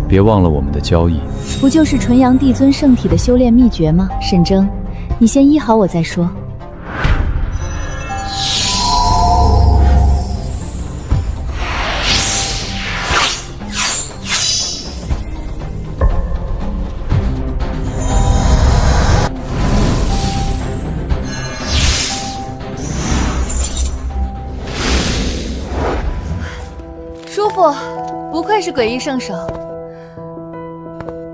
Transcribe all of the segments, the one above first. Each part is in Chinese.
别忘了我们的交易。不就是纯阳帝尊圣体的修炼秘诀吗？沈征，你先医好我再说。舒服，不愧是诡异圣手。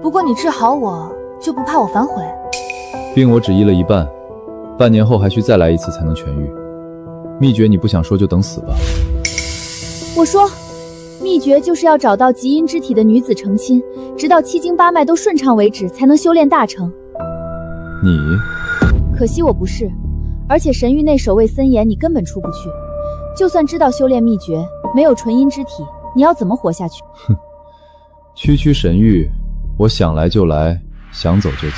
不过你治好我，就不怕我反悔？病我只医了一半，半年后还需再来一次才能痊愈。秘诀你不想说就等死吧。我说，秘诀就是要找到极阴之体的女子成亲，直到七经八脉都顺畅为止，才能修炼大成。你？可惜我不是，而且神域内守卫森严，你根本出不去。就算知道修炼秘诀，没有纯阴之体，你要怎么活下去？哼，区区神域，我想来就来，想走就走。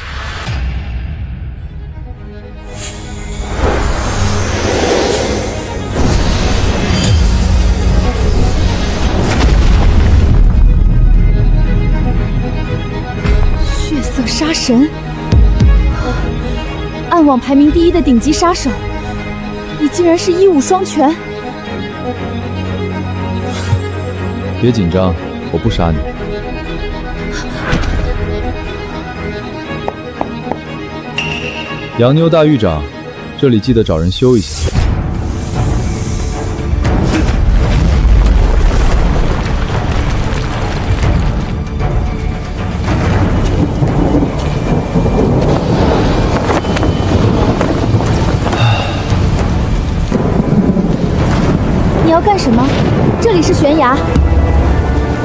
血色杀神，暗网排名第1的顶级杀手，你竟然是一武双全！别紧张，我不杀你。洋妞大狱长，这里记得找人修一下。你要干什么？这里是悬崖，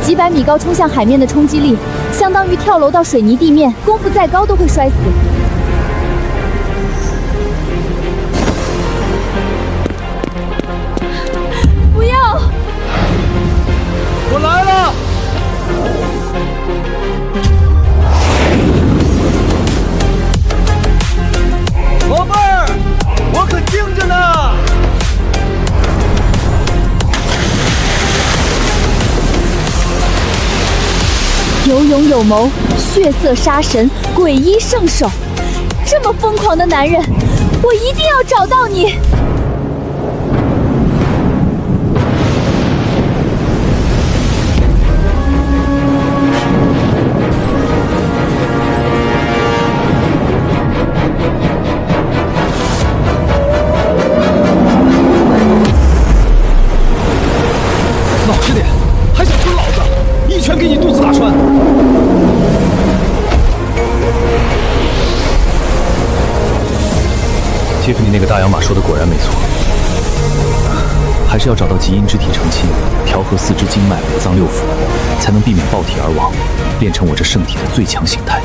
几百米高冲向海面的冲击力，相当于跳楼到水泥地面，功夫再高都会摔死。不要！我来了！宝贝儿，我可盯着呢。有勇有谋，血色杀神，诡异圣手，这么疯狂的男人，我一定要找到你！老实点，还想吞老子？一拳给你肚子打穿！蒂芙尼那个大洋马说的果然没错，还是要找到极阴之体成亲，调和4肢经脉、5脏6腑，才能避免爆体而亡，练成我这圣体的最强形态。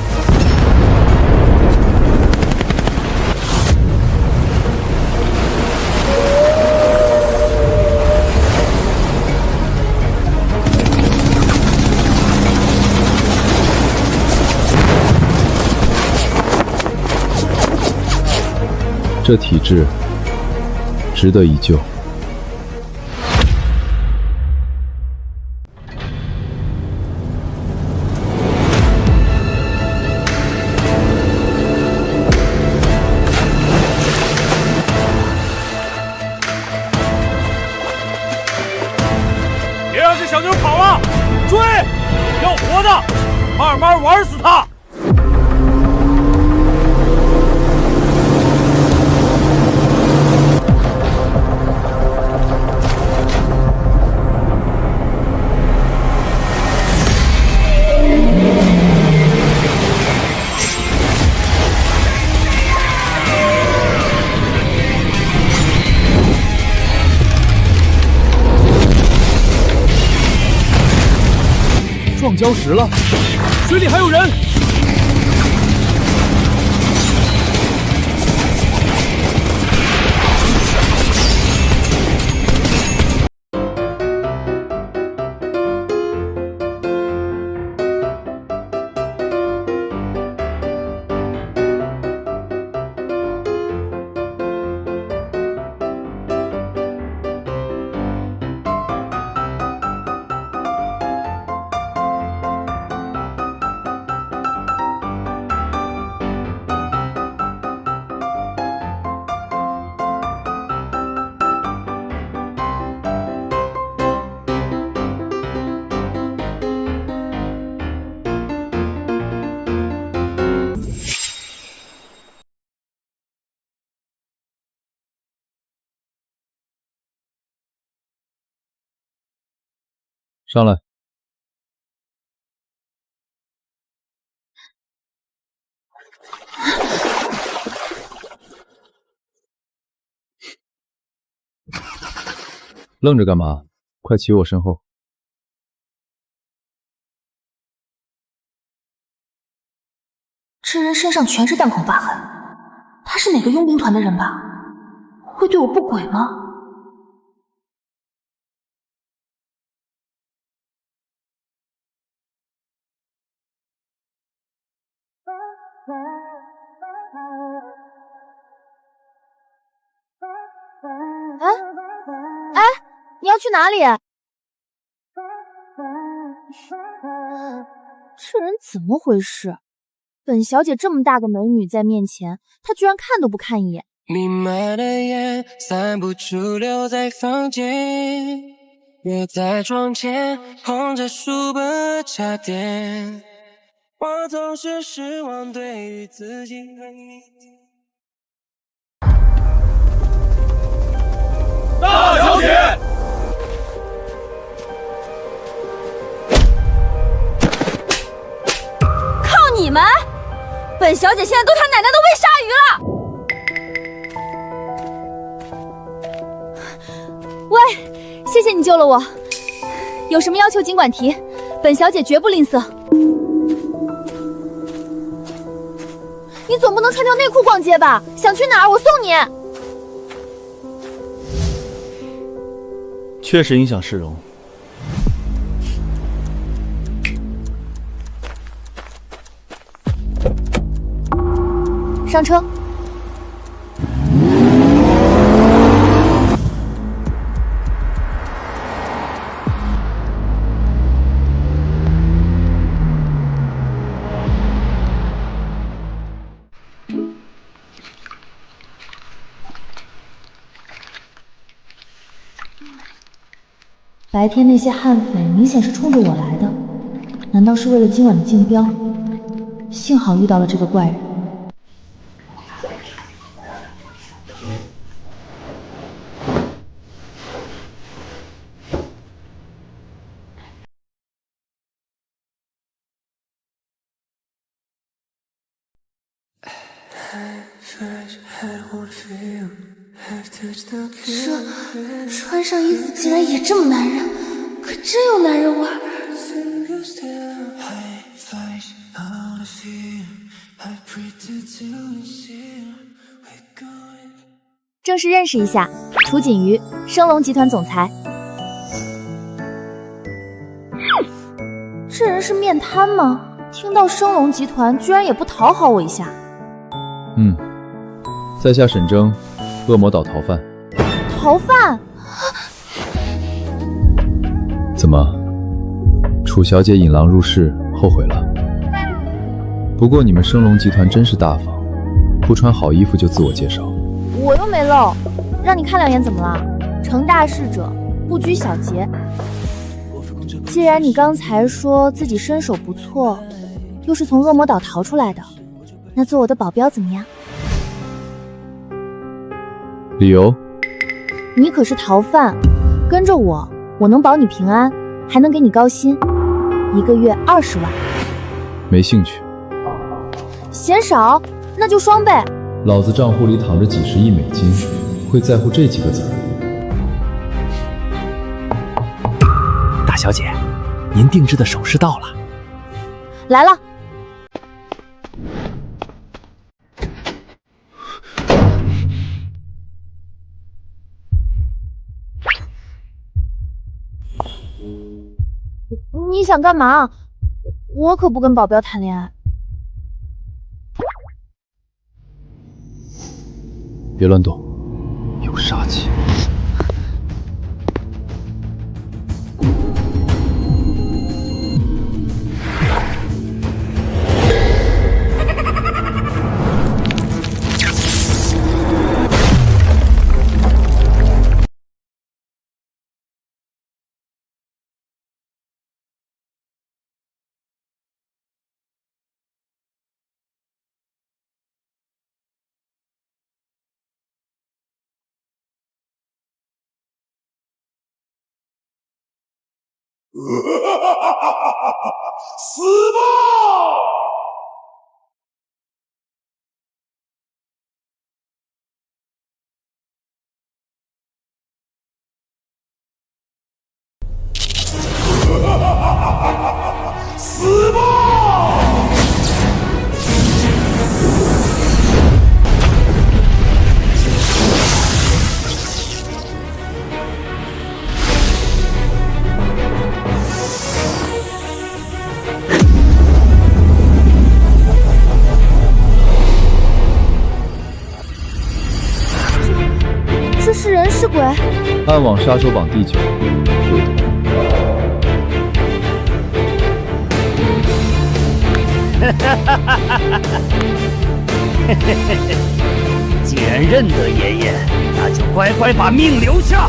这体质值得一救。别让这小妞跑了，追！要活的，慢慢玩死她！撞礁石了，水里还有人！上来。愣着干嘛？快骑我身后。这人身上全是弹孔疤痕，他是哪个佣兵团的人吧？会对我不轨吗？哎，你要去哪里？这人怎么回事？本小姐这么大个美女在面前，她居然看都不看一眼。弥漫的烟散不出，留在房间。我在窗前捧着书本茶点，我总是失望，对于自己和你。大小姐，靠你们！本小姐现在都她奶奶的喂鲨鱼了。喂，谢谢你救了我，有什么要求尽管提，本小姐绝不吝啬。你总不能穿条内裤逛街吧？想去哪儿我送你。确实影响市容。上车。白天那些悍匪明显是冲着我来的，难道是为了今晚的竞标？幸好遇到了这个怪人。这穿上衣服竟然也这么男人，可真有男人味儿。正式认识一下，楚锦瑜，升龙集团总裁。这人是面瘫吗？听到升龙集团，居然也不讨好我一下。在下沈征，恶魔岛逃犯。逃犯？怎么，楚小姐引狼入室，后悔了？不过你们升龙集团真是大方，不穿好衣服就自我介绍。我又没漏，让你看两眼怎么了？成大事者，不拘小节。既然你刚才说自己身手不错，又是从恶魔岛逃出来的，那做我的保镖怎么样？理由？你可是逃犯，跟着我，我能保你平安，还能给你高薪，1个月20万。没兴趣。嫌少？那就双倍。老子账户里躺着几十亿美金，会在乎这几个字儿？大小姐，您定制的首饰到了。来了。你想干嘛？我可不跟保镖谈恋爱。别乱动，有杀气。死吧！死吧！这是人是鬼？暗网杀手榜第9，鬼头。既然认得爷爷，那就乖乖把命留下。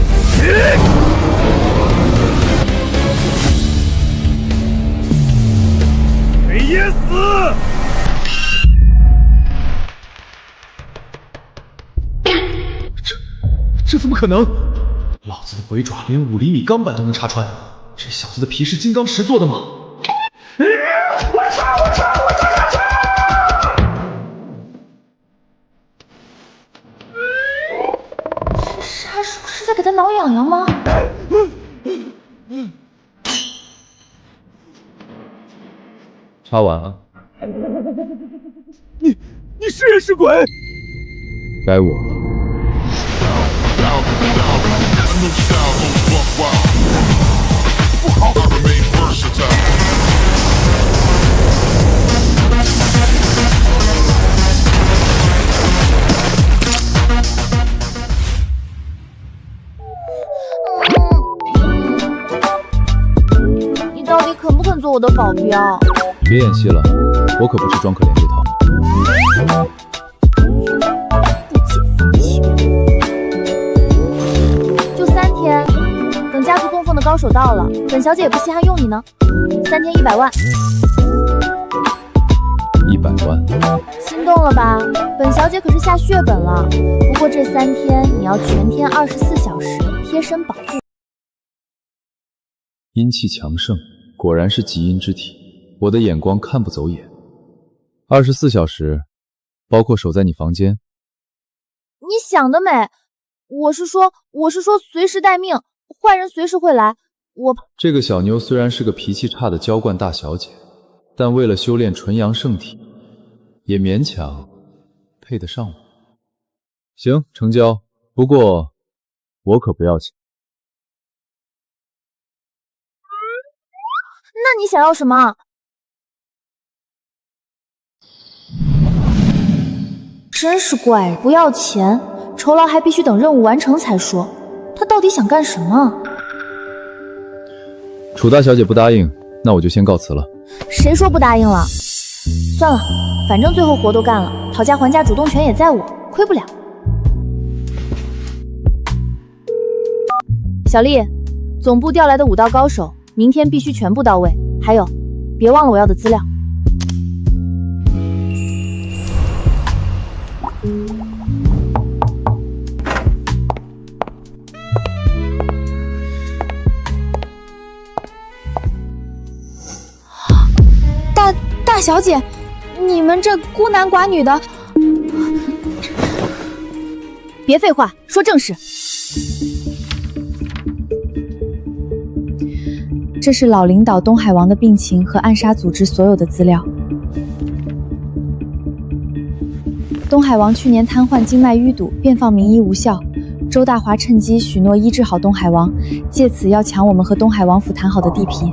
给爷死！这怎么可能？老子的鬼爪连5厘米钢板都能插穿，这小子的皮是金刚石做的吗？杀手是在给他挠痒痒吗？插完啊！你是人是鬼？该我。你到底肯不肯做我的保镖？别演戏了，我可不吃装可怜这套。不解风情。就3天，等家族供奉的高手到了，本小姐也不稀罕用你呢。3天100万。100万。心动了吧？本小姐可是下血本了。不过这3天你要全天24小时贴身保护。阴气强盛，果然是极阴之体。我的眼光看不走眼。24小时，包括守在你房间。你想得美！我是说随时待命，坏人随时会来。这个小妞虽然是个脾气差的娇惯大小姐，但为了修炼纯阳圣体，也勉强配得上我。行，成交。不过我可不要钱。那你想要什么？真是怪，不要钱，酬劳还必须等任务完成才说。他到底想干什么？楚大小姐不答应，那我就先告辞了。谁说不答应了？算了，反正最后活都干了，讨价还价主动权也在我，亏不了。小丽，总部调来的武道高手，明天必须全部到位。还有，别忘了我要的资料。大小姐，你们这孤男寡女的，别废话，说正事。这是老领导东海王的病情和暗杀组织所有的资料。东海王去年瘫痪经脉淤堵，遍放名医无效。周大华趁机许诺医治好东海王，借此要抢我们和东海王府谈好的地皮。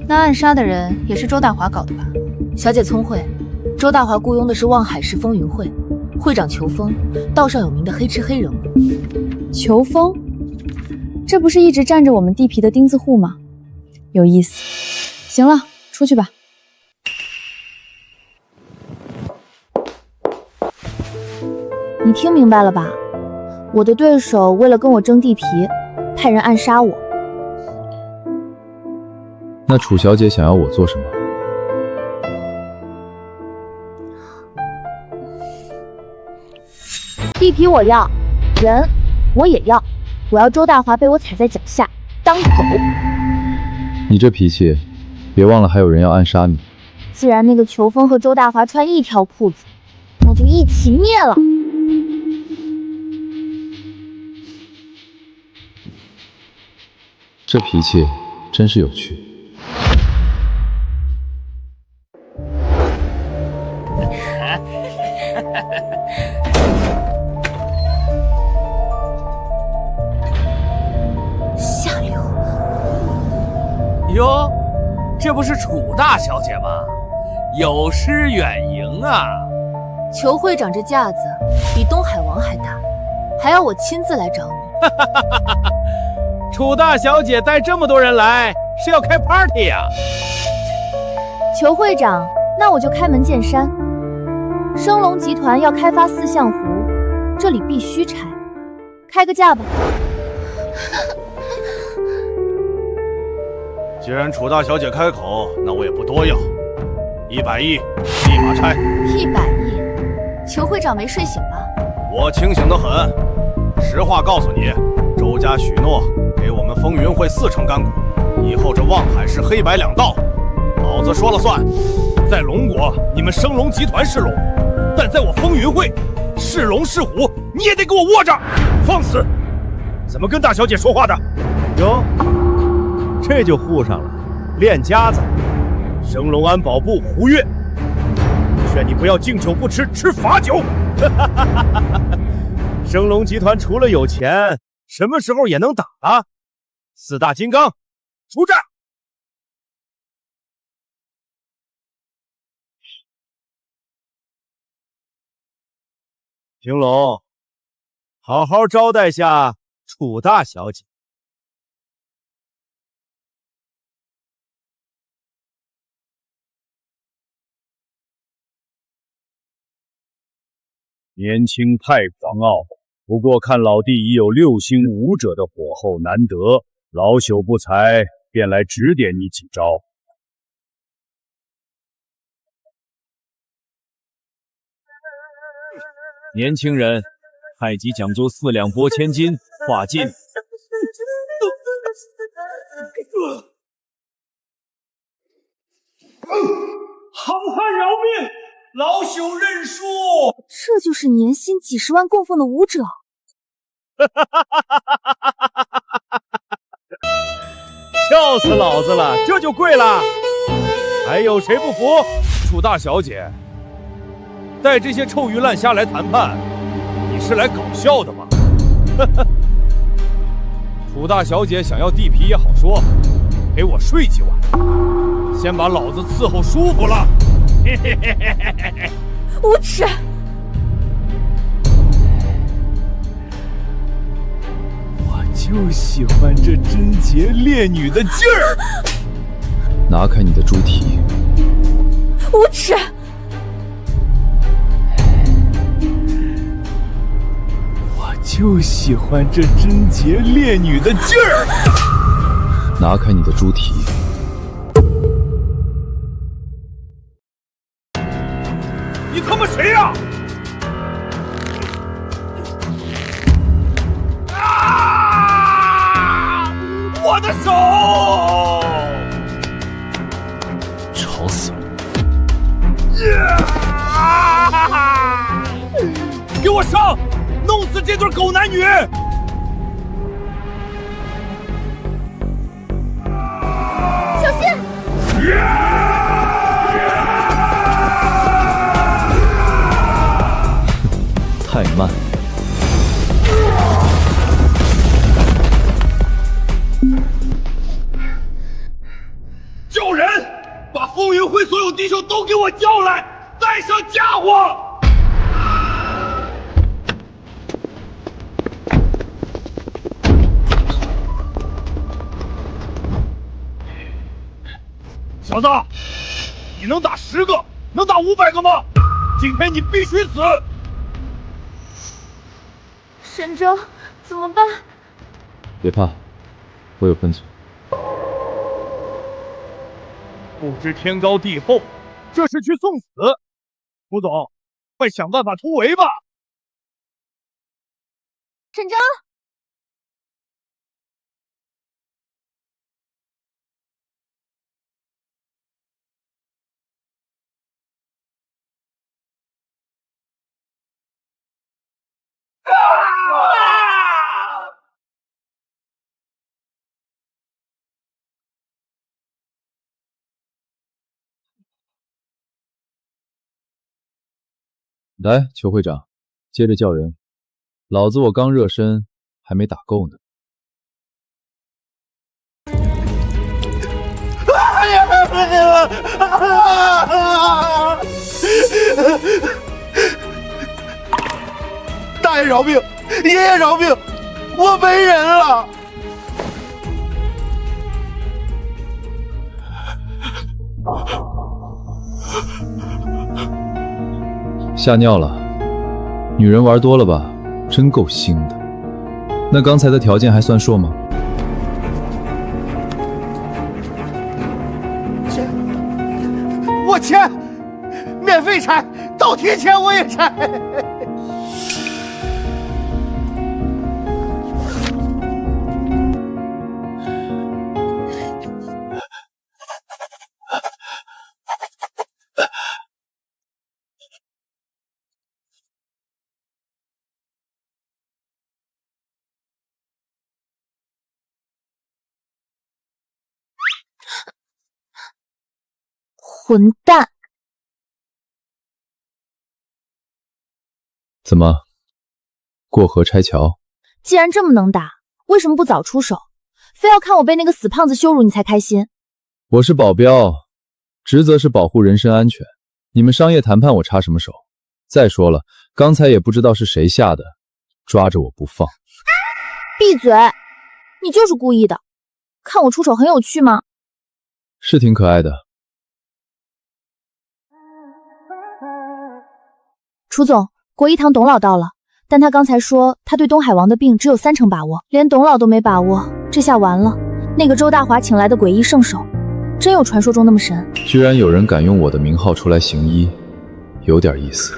那暗杀的人也是周大华搞的吧？小姐聪慧，周大华雇佣的是望海市风云会，会长裘风，道上有名的黑吃黑人物。裘风，这不是一直占着我们地皮的钉子户吗？有意思。行了，出去吧。你听明白了吧？我的对手为了跟我争地皮，派人暗杀我。那楚小姐想要我做什么？地皮我要，人我也要。我要周大华被我踩在脚下，当狗。你这脾气，别忘了还有人要暗杀你。既然那个裘风和周大华穿一条裤子，那就一起灭了。这脾气真是有趣。下流！哟，这不是楚大小姐吗？有失远迎啊！裘会长这架子比东海王还大，还要我亲自来找你。楚大小姐带这么多人来，是要开 party 呀？裘会长，那我就开门见山。升龙集团要开发四象湖，这里必须拆，开个价吧。既然楚大小姐开口，那我也不多要，100亿，立马拆。100亿？裘会长没睡醒吧？我清醒得很。实话告诉你，周家许诺给我们风云会40%干股，以后这望海市黑白两道，老子说了算。在龙国，你们升龙集团是龙，但在我风云会，是龙是虎，你也得给我握着。放肆！怎么跟大小姐说话的？哟，这就护上了，练家子。升龙安保部胡越，劝你不要敬酒不吃，吃罚酒。升龙集团除了有钱，什么时候也能打啊？4大金刚，出战！平龙，好好招待下楚大小姐。年轻太狂傲，不过看老弟已有6星武者的火候难得，老朽不才，便来指点你几招。年轻人，太极讲究4两拨千斤，化劲。好汉饶命！老朽认输。这就是年薪几10万供奉的武者。笑死老子了，这就跪了？还有谁不服？楚大小姐，带这些臭鱼烂虾来谈判，你是来搞笑的吗？楚大小姐想要地皮也好说，陪我睡几晚，先把老子伺候舒服了。无耻！我就喜欢这贞洁烈女的劲儿。拿开你的猪蹄！无耻！我就喜欢这贞洁烈女的劲儿。拿开你的猪蹄！你他妈谁呀？啊！我的手！吵死了！给我上！弄死这对狗男女！小心！太慢。叫人把风云会所有弟兄都给我叫来，带上家伙！小子，你能打10个，能打500个吗？今天你必须死！沈哲，怎么办？别怕，我有分寸。不知天高地厚，这是去送死！吴总，快想办法突围吧！沈哲。来，裘会长，接着叫人。老子我刚热身，还没打够呢。大爷饶命！爷爷饶命！我没人了！吓尿了，女人玩多了吧？真够腥的。那刚才的条件还算数吗？我签，免费拆，倒贴钱我也拆。混蛋！怎么，过河拆桥？既然这么能打，为什么不早出手？非要看我被那个死胖子羞辱你才开心？我是保镖，职责是保护人身安全。你们商业谈判我插什么手？再说了，刚才也不知道是谁下的，抓着我不放。闭嘴！你就是故意的。看我出手很有趣吗？是挺可爱的。楚总，国医堂董老到了，但他刚才说他对东海王的病只有30%把握，连董老都没把握，这下完了。那个周大华请来的诡异圣手，真有传说中那么神？居然有人敢用我的名号出来行医，有点意思。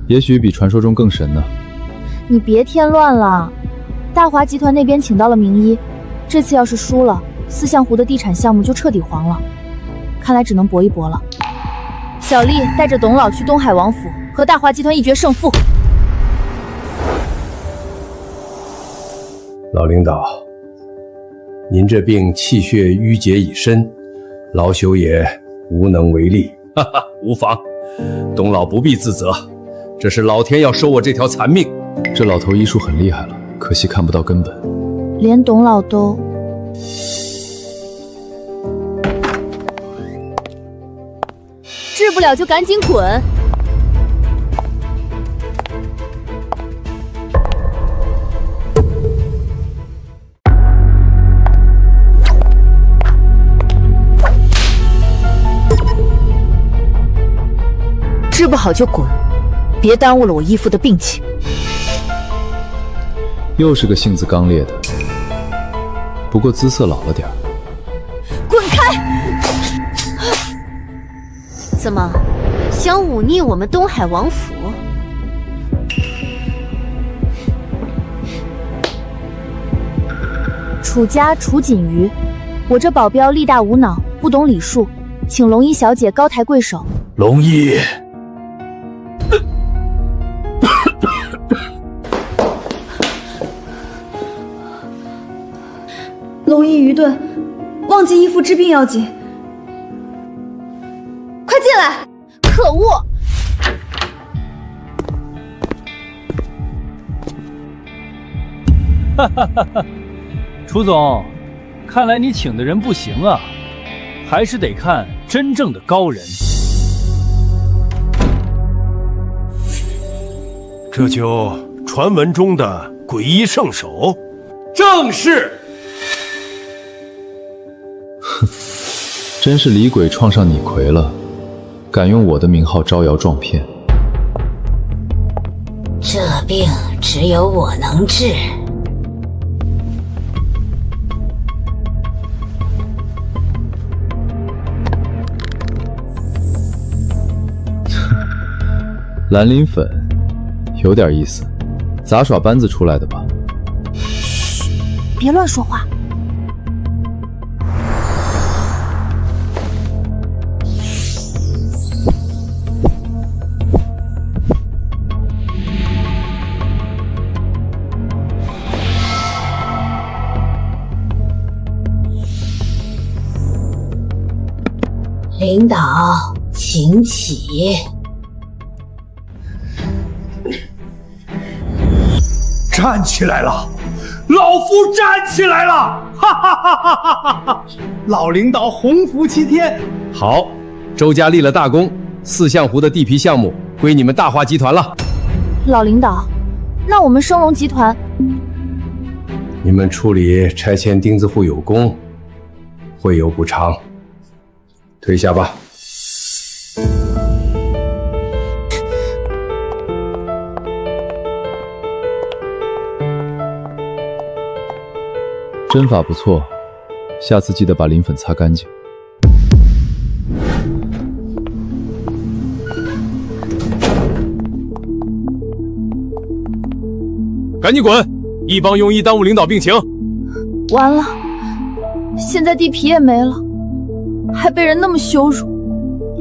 也许比传说中更神呢。你别添乱了。大华集团那边请到了名医，这次要是输了，四象湖的地产项目就彻底黄了。看来只能搏一搏了。小丽带着董老去东海王府和大华集团一决胜负。老领导，您这病气血淤结已深，老朽也无能为力。哈哈，无妨，董老不必自责，这是老天要收我这条残命。这老头医术很厉害了，可惜看不到根本。连董老都……治不了就赶紧滚！治不好就滚，别耽误了我义父的病情。又是个性子刚烈的，不过姿色老了点儿。滚开！怎么，想忤逆我们东海王府？楚家楚锦瑜，我这保镖力大无脑，不懂礼数，请龙衣小姐高抬贵手。龙衣。龙衣愚钝，忘记义父治病要紧。快进来！可恶！哈哈哈哈，楚总，看来你请的人不行啊，还是得看真正的高人。这就传闻中的诡异圣手？正是。哼，真是李鬼撞上你魁了，敢用我的名号招摇撞骗。这病只有我能治。蓝磷粉，有点意思，杂耍班子出来的吧？嘘，别乱说话。领导，请起。站起来了，老夫站起来了！哈哈哈哈哈哈！老领导洪福齐天。好，周家立了大功，4象湖的地皮项目归你们大华集团了。老领导，那我们升龙集团，你们处理拆迁钉子户有功，会有补偿。退下吧。针法不错，下次记得把磷粉擦干净。赶紧滚！一帮庸医耽误领导病情。完了，现在地皮也没了，还被人那么羞辱。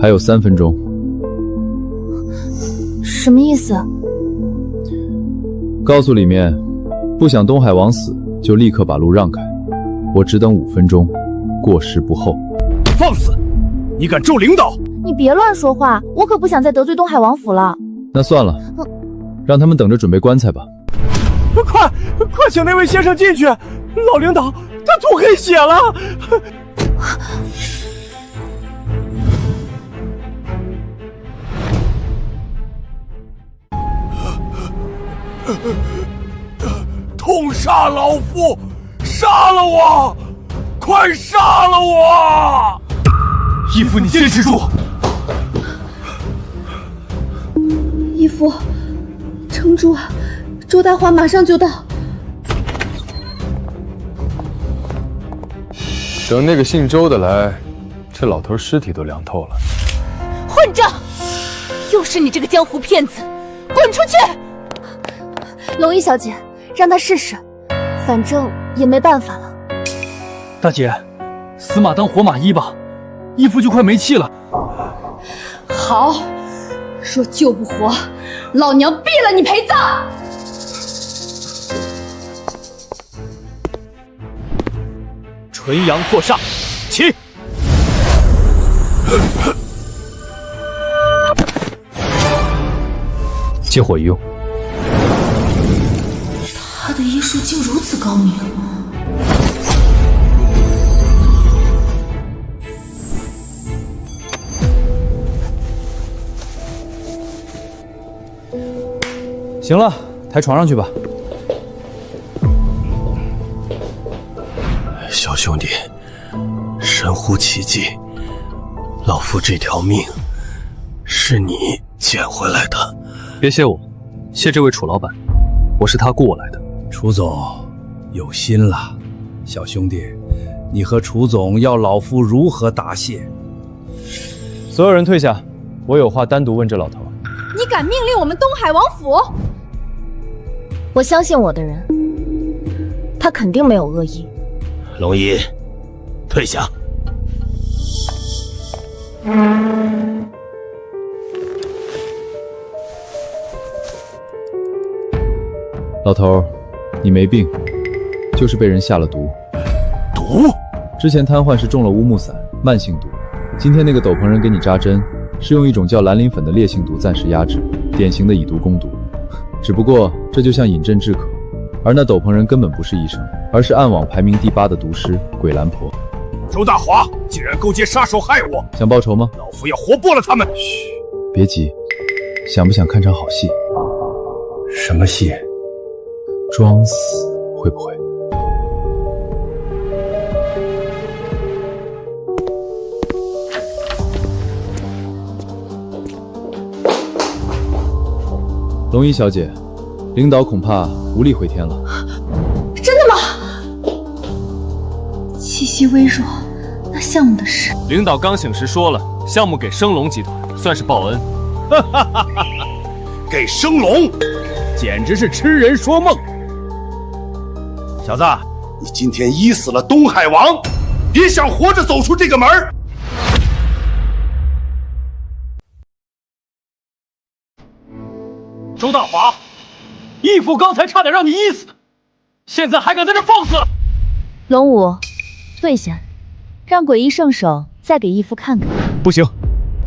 还有3分钟。什么意思？告诉里面，不想东海王死，就立刻把路让开。我只等5分钟，过时不候。放肆！你敢咒领导？你别乱说话，我可不想再得罪东海王府了。那算了，让他们等着准备棺材吧。快请那位先生进去！老领导他吐黑血了。痛杀老夫！杀了我！快杀了我！义父，你坚持住！义父，撑住啊！周大华马上就到。等那个姓周的来，这老头尸体都凉透了。混账！又是你这个江湖骗子！滚出去！龙一小姐，让他试试，反正也没办法了。大姐，死马当活马医吧，义父就快没气了。好，说救不活，老娘毙了你陪葬！纯阳破煞，起！借火一用。他的医术竟如此高明。行了，抬床上去吧。小兄弟，神乎其技，老夫这条命是你捡回来的。别谢我，谢这位楚老板，我是他雇我来的。楚总有心了，小兄弟，你和楚总要老夫如何答谢？所有人退下，我有话单独问这老头。你敢命令我们东海王府？我相信我的人，他肯定没有恶意。龙一，退下。老头，你没病，就是被人下了毒。毒？之前瘫痪是中了乌木散，慢性毒。今天那个斗篷人给你扎针，是用一种叫蓝磷粉的烈性毒暂时压制，典型的以毒攻毒。只不过这就像饮鸩止渴，而那斗篷人根本不是医生，而是暗网排名第8的毒师鬼兰婆。周大华竟然勾结杀手害我，想报仇吗？老夫要活剥了他们！嘘，别急，想不想看场好戏？什么戏？装死会不会？龙一小姐，领导恐怕无力回天了。真的吗？气息微弱，那项目的事……领导刚醒时说了，项目给升龙集团，算是报恩。给升龙，简直是痴人说梦。小子，你今天医死了东海王，别想活着走出这个门。周大华，义父刚才差点让你医死，现在还敢在这放肆！龙武，退下，让诡异圣手再给义父看看。不行，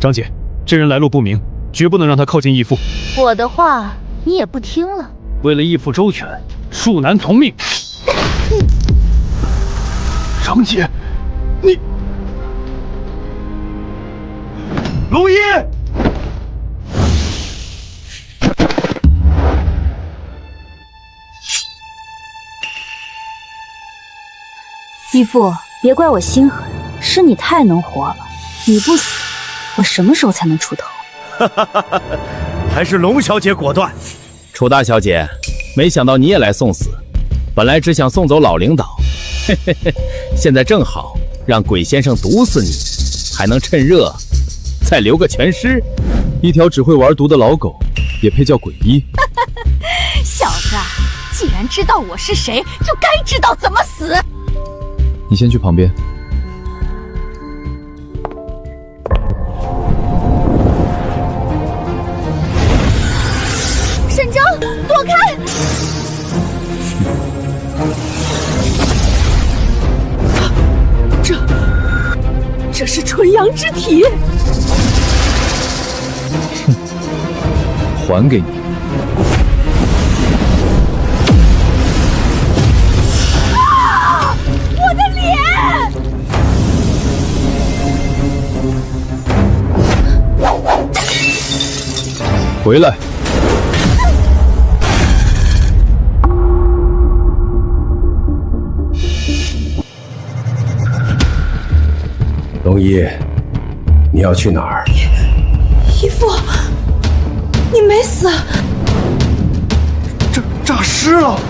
张姐，这人来路不明，绝不能让他靠近义父。我的话你也不听了。为了义父周全，恕难从命。长姐，你，龙一，义父，别怪我心狠，是你太能活了。你不死，我什么时候才能出头？还是龙小姐果断。楚大小姐，没想到你也来送死。本来只想送走老领导，现在正好让鬼先生毒死你，还能趁热再留个全尸。一条只会玩毒的老狗，也配叫鬼医？小子，既然知道我是谁，就该知道怎么死。你先去旁边。沈征，躲开！这是纯阳之体。还给你。啊！我的脸！回来！龙一，你要去哪儿？义父，你没死。诈尸了。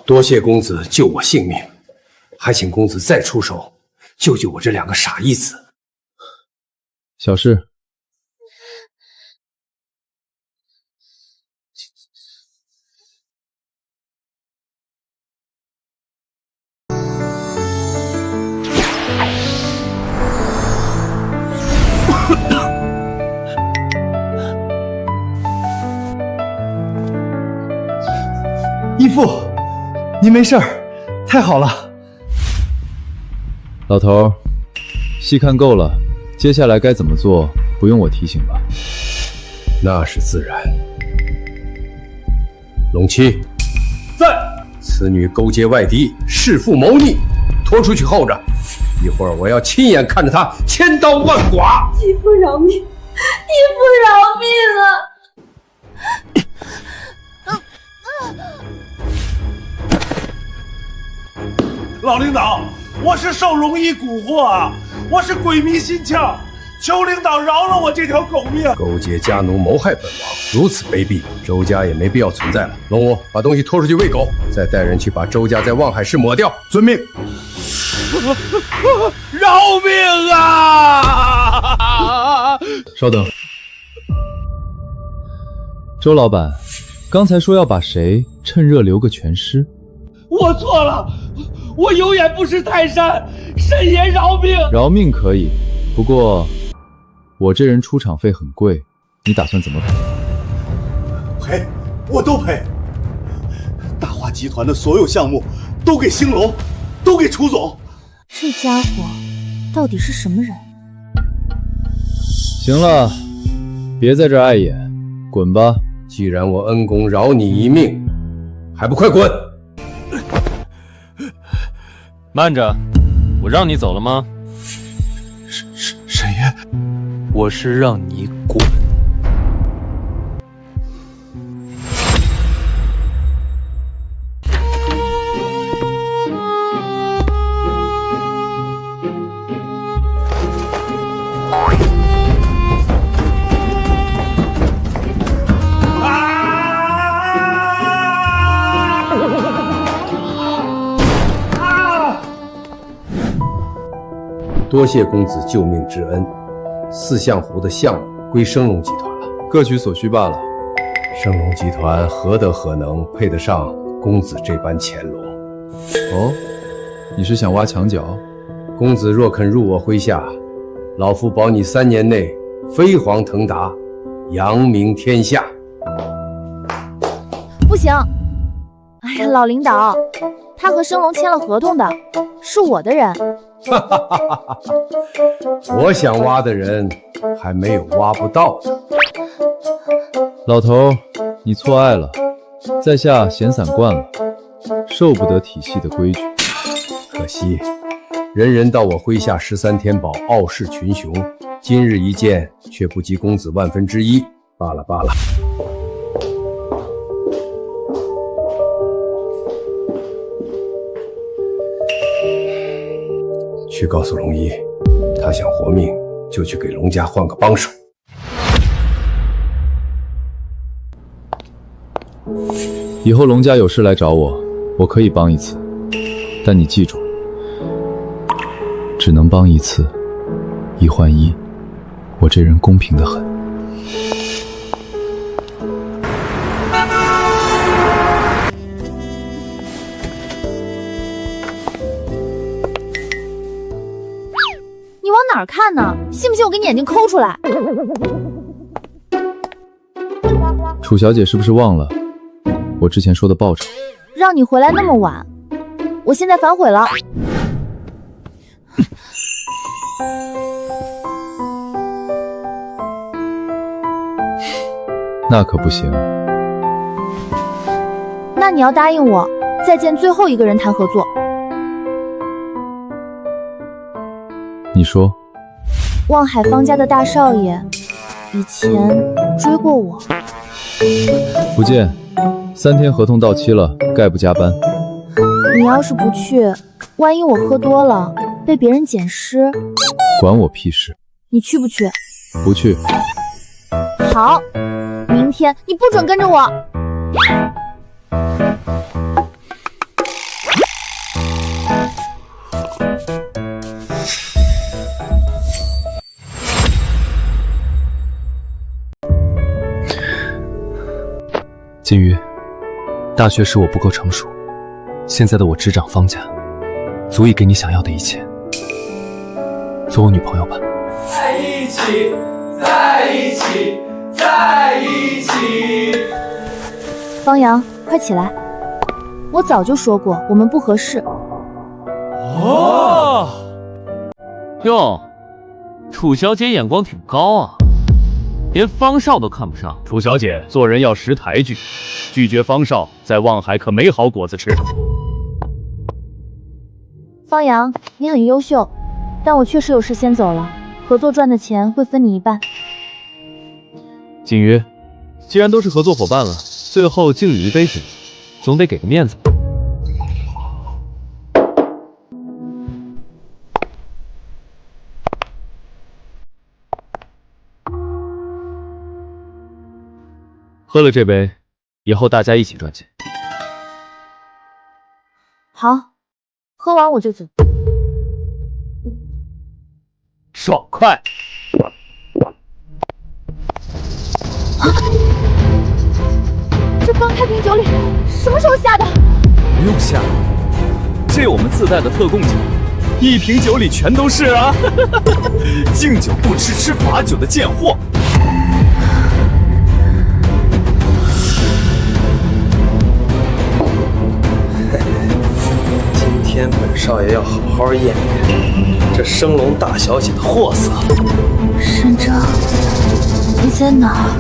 多谢公子救我性命，还请公子再出手，救救我这两个傻义子。小事。义父，您没事儿，太好了。老头，戏看够了，接下来该怎么做，不用我提醒吧？那是自然。龙七，在。此女勾结外敌，弑父谋逆，拖出去候着。一会儿我要亲眼看着她千刀万剐。义父饶命！义父饶命啊！老领导，我是受龙一蛊惑啊，我是鬼迷心窍，求领导饶了我这条狗命。勾结家奴谋害本王，如此卑鄙，周家也没必要存在了。龙武，把东西拖出去喂狗，再带人去把周家在望海市抹掉。遵命。饶命啊！稍等，周老板，刚才说要把谁趁热留个全尸？我错了，我有眼不识泰山，慎言饶命。饶命可以，不过我这人出场费很贵，你打算怎么赔？赔，我都赔。大华集团的所有项目都给兴隆，都给楚总。这家伙到底是什么人？行了，别在这儿碍眼，滚吧。既然我恩公饶你一命，还不快滚！慢着，我让你走了吗？沈爷，我是让你滚。多谢公子救命之恩，四象湖的项目归升龙集团了，各取所需罢了。升龙集团何德何能配得上公子这般潜龙？哦，你是想挖墙脚？公子若肯入我麾下，老夫保你3年内飞黄腾达，扬名天下。不行！哎呀，老领导，他和升龙签了合同的，是我的人。我想挖的人还没有挖不到呢。老头，你错爱了，在下闲散惯了，受不得体系的规矩。可惜，人人到我麾下13天宝，傲视群雄，今日一见，却不及公子万分之一，罢了罢了。去告诉龙一，他想活命，就去给龙家换个帮手。以后龙家有事来找我，我可以帮一次，但你记住，只能帮一次，1换1。我这人公平得很。你往哪儿看呢？信不信我给你眼睛抠出来？楚小姐是不是忘了我之前说的报酬？让你回来那么晚，我现在反悔了。那可不行。那你要答应我，再见最后一个人谈合作。你说，望海方家的大少爷以前追过我。不见，3天合同到期了，概不加班。你要是不去，万一我喝多了被别人捡尸，管我屁事。你去不去？不去。好，明天你不准跟着我。金鱼，大学时我不够成熟，现在的我执掌方家，足以给你想要的一切。做我女朋友吧。在一起，在一起，在一起。方阳，快起来！我早就说过，我们不合适。哦，哟，楚小姐眼光挺高啊，连方少都看不上。楚小姐做人要识抬举，拒绝方少，在望海可没好果子吃。方阳，你很优秀，但我确实有事先走了，合作赚的钱会分你一半。锦瑜，既然都是合作伙伴了，最后敬你一杯酒，总得给个面子吧。喝了这杯，以后大家一起赚钱。好，喝完我就走。爽快！这方太平酒里什么时候下的？不用下，这我们自带的特供酒，1瓶酒里全都是啊！敬酒不吃吃罚酒的贱货！今天本少爷要好好验验这升龙大小姐的货色。沈哲，你在哪儿？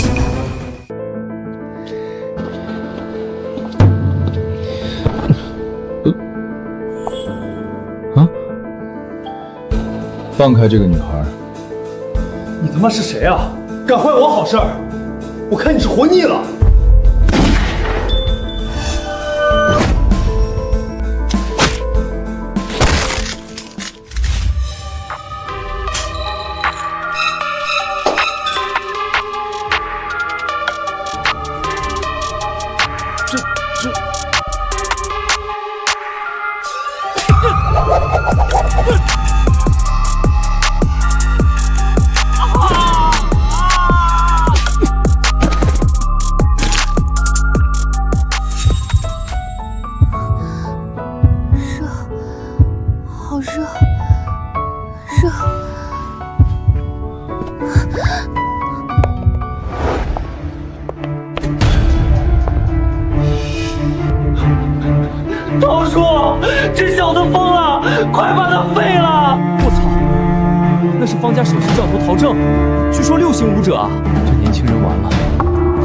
放开这个女孩！你他妈是谁啊？敢坏我好事儿？我看你是活腻了！叔，这小子疯了，快把他废了！我操，那是方家首席教头陶正，据说6星武者啊！这年轻人完了，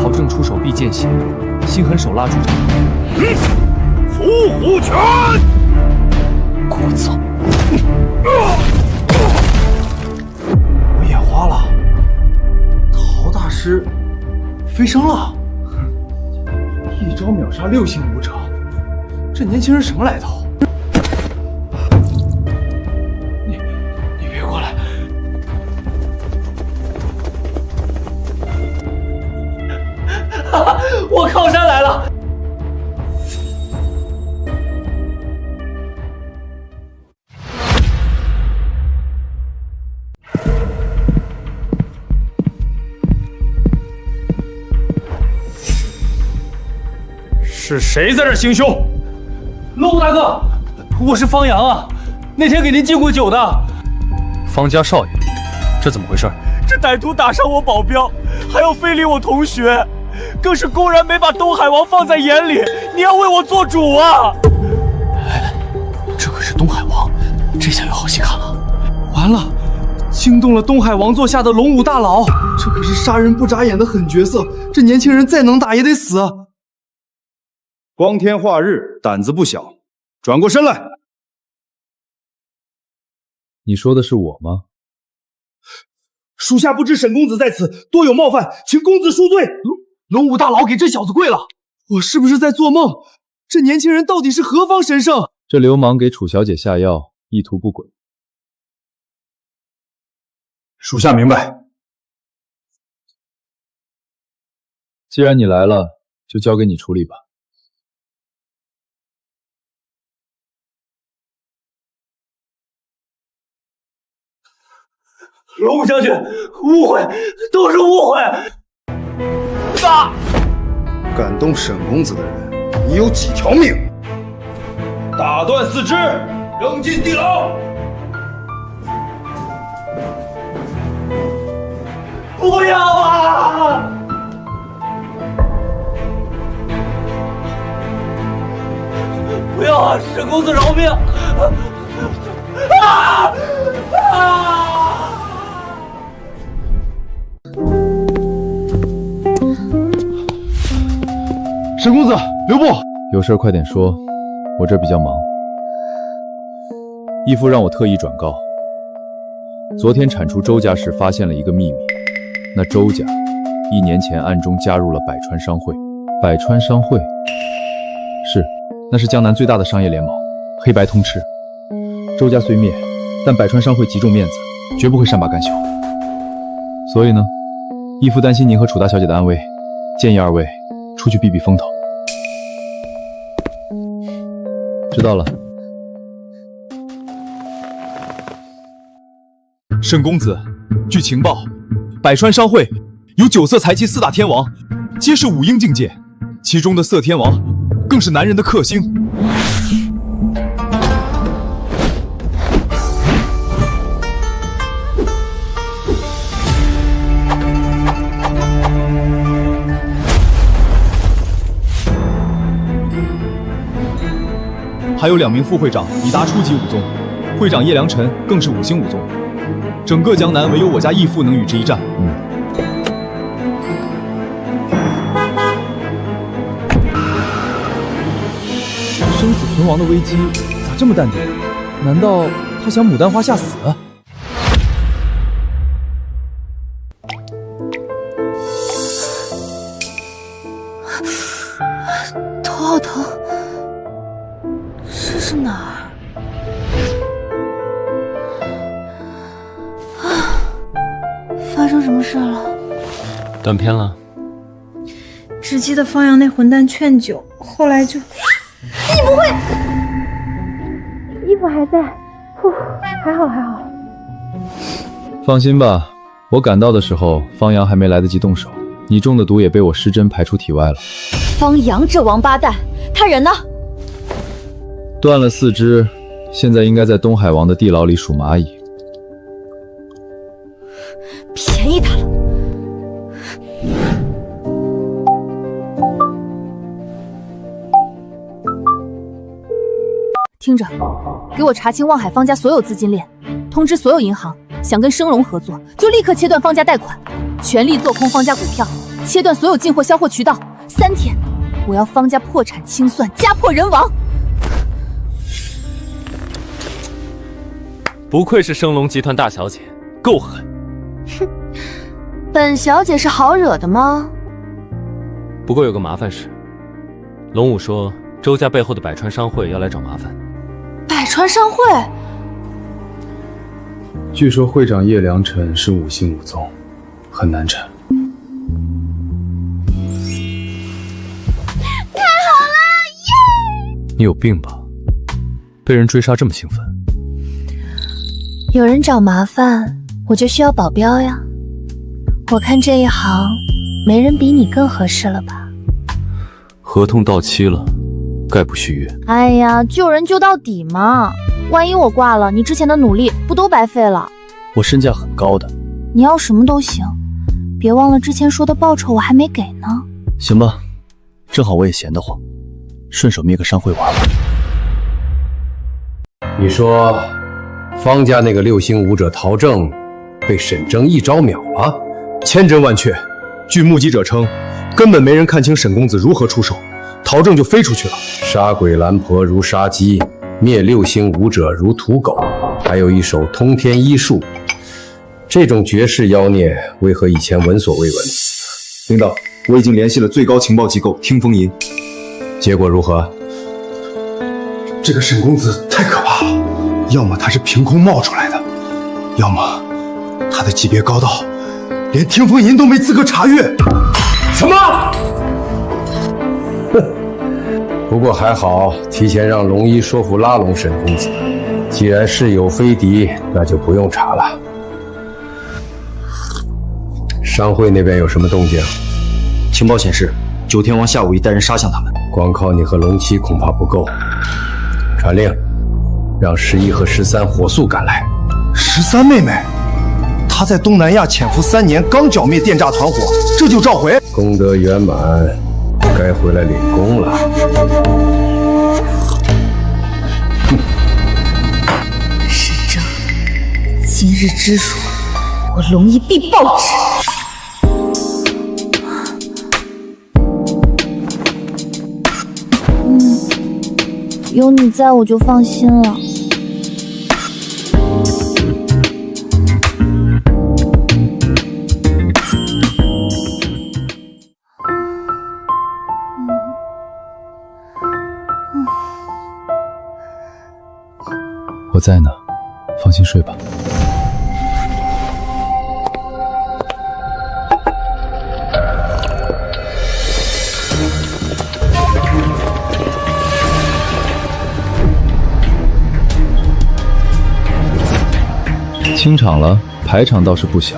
陶正出手必见血，心狠手辣助长。伏虎拳！聒噪！我眼花了，陶大师飞升了，一招秒杀6星武者，这年轻人什么来头？你别过来！哈哈，我靠山来了！是谁在这行凶？陆大哥，我是方阳啊，那天给您敬过酒的。方家少爷，这怎么回事？这歹徒打伤我保镖，还要非礼我同学，更是公然没把东海王放在眼里。你要为我做主啊！这可是东海王，这下有好戏看了。完了，惊动了东海王座下的龙武大佬，这可是杀人不眨眼的狠角色，这年轻人再能打也得死。光天化日，胆子不小，转过身来。你说的是我吗？属下不知沈公子在此多有冒犯，请公子恕罪。龙武大佬给这小子跪了，我是不是在做梦？这年轻人到底是何方神圣？这流氓给楚小姐下药，意图不轨。属下明白。既然你来了，就交给你处理吧。龙武将军，误会，都是误会。敢动沈公子的人，你有几条命？打断四肢，扔进地牢。不要啊！不要啊！沈公子饶命！啊！沈公子，留步！有事快点说，我这比较忙。义父让我特意转告，昨天铲除周家时发现了一个秘密，那周家1年前暗中加入了百川商会。百川商会？是，那是江南最大的商业联盟，黑白通吃。周家虽灭，但百川商会极重面子，绝不会善罢甘休。所以呢，义父担心您和楚大小姐的安危，建议2位出去避避风头。知道了。沈公子，据情报，百川商会有9色财气4大天王，皆是5英境界，其中的色天王更是男人的克星。还有2名副会长已达初级武宗，会长叶良辰更是5星武宗。整个江南唯有我家义父能与之一战。生死存亡的危机咋这么淡定？难道他想牡丹花下死？头好疼，这是哪儿？发生什么事了？断片了。只记得方阳那混蛋劝酒，后来就……你不会？衣服还在，呼，还好还好。放心吧，我赶到的时候，方阳还没来得及动手，你中的毒也被我施针排出体外了。方阳这王八蛋，他人呢？断了4肢，现在应该在东海王的地牢里数蚂蚁。便宜他了。听着，给我查清望海方家所有资金链，通知所有银行想跟升龙合作，就立刻切断方家贷款，全力做空方家股票，切断所有进货销货渠道。3天，我要方家破产清算，家破人亡。不愧是升龙集团大小姐，够狠。哼，本小姐是好惹的吗？不过有个麻烦事，龙武说周家背后的百川商会要来找麻烦。百川商会？据说会长叶良辰是5星5宗，很难缠。太好了，耶！你有病吧？被人追杀这么兴奋？有人找麻烦，我就需要保镖呀。我看这一行，没人比你更合适了吧？合同到期了，概不续约。哎呀，救人救到底嘛！万一我挂了，你之前的努力不都白费了？我身价很高的。你要什么都行，别忘了之前说的报酬我还没给呢。行吧，正好我也闲得慌，顺手灭个商会玩吧。你说方家那个6星武者陶正被沈征一招秒了？千真万确，据目击者称，根本没人看清沈公子如何出手，陶正就飞出去了。杀鬼蓝婆如杀鸡，灭6星武者如屠狗，还有一手通天医术。这种绝世妖孽，为何以前闻所未闻？领导，我已经联系了最高情报机构听风吟，结果如何？这个沈公子太可怕了，要么他是凭空冒出来的，要么他的级别高到连听风吟都没资格查阅。什么？哼！不过还好，提前让龙一说服拉拢沈公子。既然是有非敌，那就不用查了。商会那边有什么动静？情报显示，九天王下午已带人杀向他们。光靠你和龙七恐怕不够。传令，让11和13火速赶来。13妹妹，她在东南亚潜伏3年，刚剿灭电诈团伙，这就召回？功德圆满，该回来领功了。沈征，今日之辱，我龙一必报之。有你在我就放心了。我在呢，放心睡吧。清场了，排场倒是不小。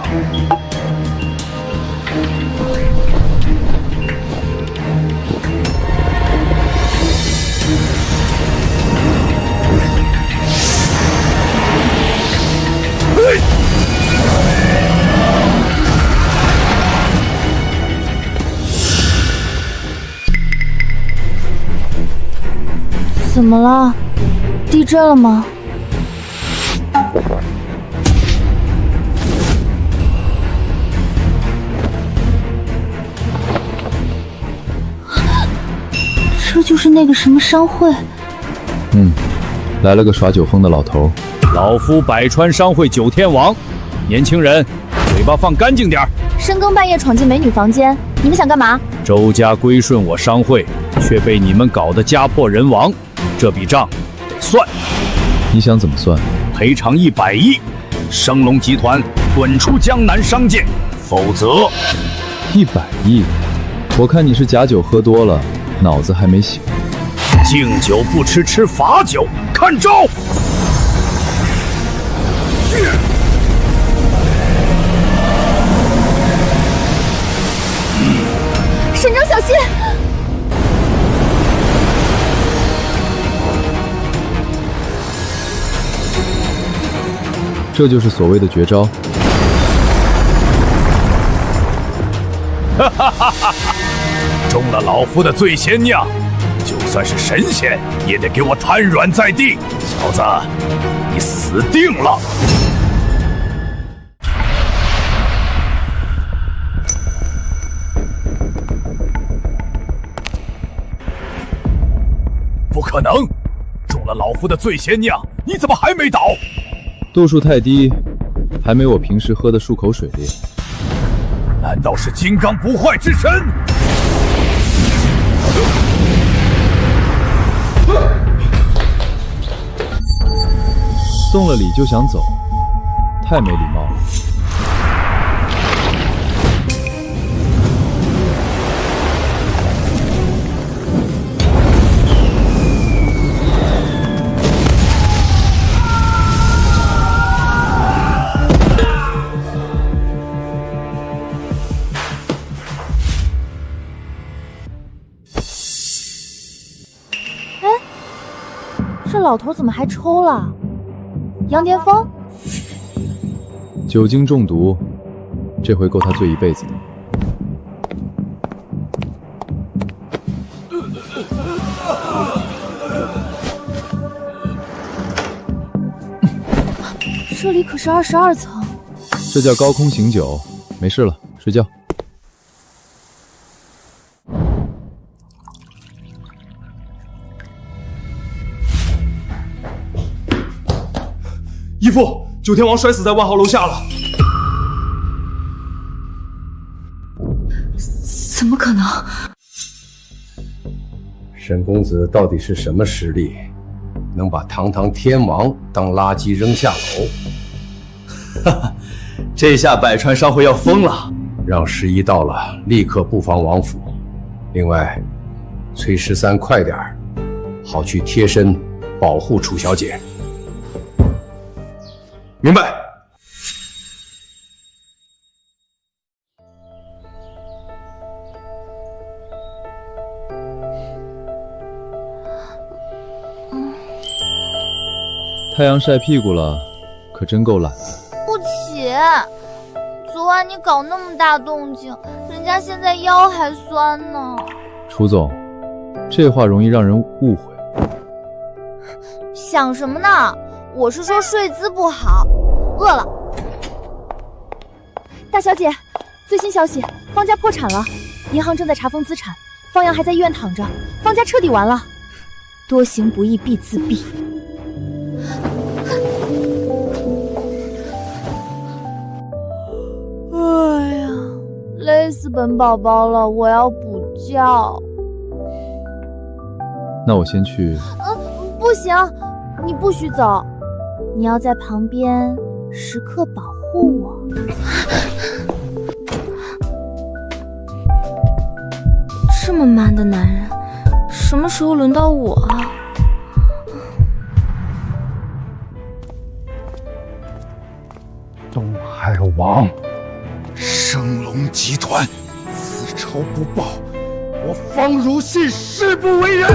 怎么了？地震了吗？这就是那个什么商会。来了个耍酒疯的老头。老夫百川商会九天王，年轻人，嘴巴放干净点。深更半夜闯进美女房间，你们想干嘛？周家归顺我商会，却被你们搞得家破人亡，这笔账得算。你想怎么算？赔偿100亿，升龙集团滚出江南商界，否则100亿。我看你是假酒喝多了，脑子还没醒。敬酒不吃吃罚酒，看招！沈征，小心！这就是所谓的绝招。哈哈哈哈！中了老夫的醉仙酿，就算是神仙，也得给我瘫软在地！小子，你死定了！不可能！中了老夫的醉仙酿，你怎么还没倒？度数太低，还没我平时喝的漱口水烈。难道是金刚不坏之身？送了礼就想走，太没礼貌了。这老头怎么还抽了？羊癫疯？酒精中毒，这回够他醉一辈子的。这里可是22层。这叫高空醒酒，没事了，睡觉。义父，九天王摔死在万豪楼下了。怎么可能？沈公子到底是什么实力，能把堂堂天王当垃圾扔下楼？哈哈，这下百川商会要疯了。让时宜到了，立刻布防王府。另外，崔13快点儿，好去贴身保护楚小姐。明白。太阳晒屁股了，可真够懒的。不起，昨晚你搞那么大动静，人家现在腰还酸呢。楚总，这话容易让人误会。想什么呢？我是说睡姿不好，饿了。大小姐，最新消息，方家破产了，银行正在查封资产，方阳还在医院躺着，方家彻底完了。多行不义必自毙。哎呀，累死本宝宝了，我要补觉。那我先去。不行，你不许走。你要在旁边时刻保护我。这么 man 的男人，什么时候轮到我啊？东海王，升龙集团，此仇不报，我方如信誓不为人。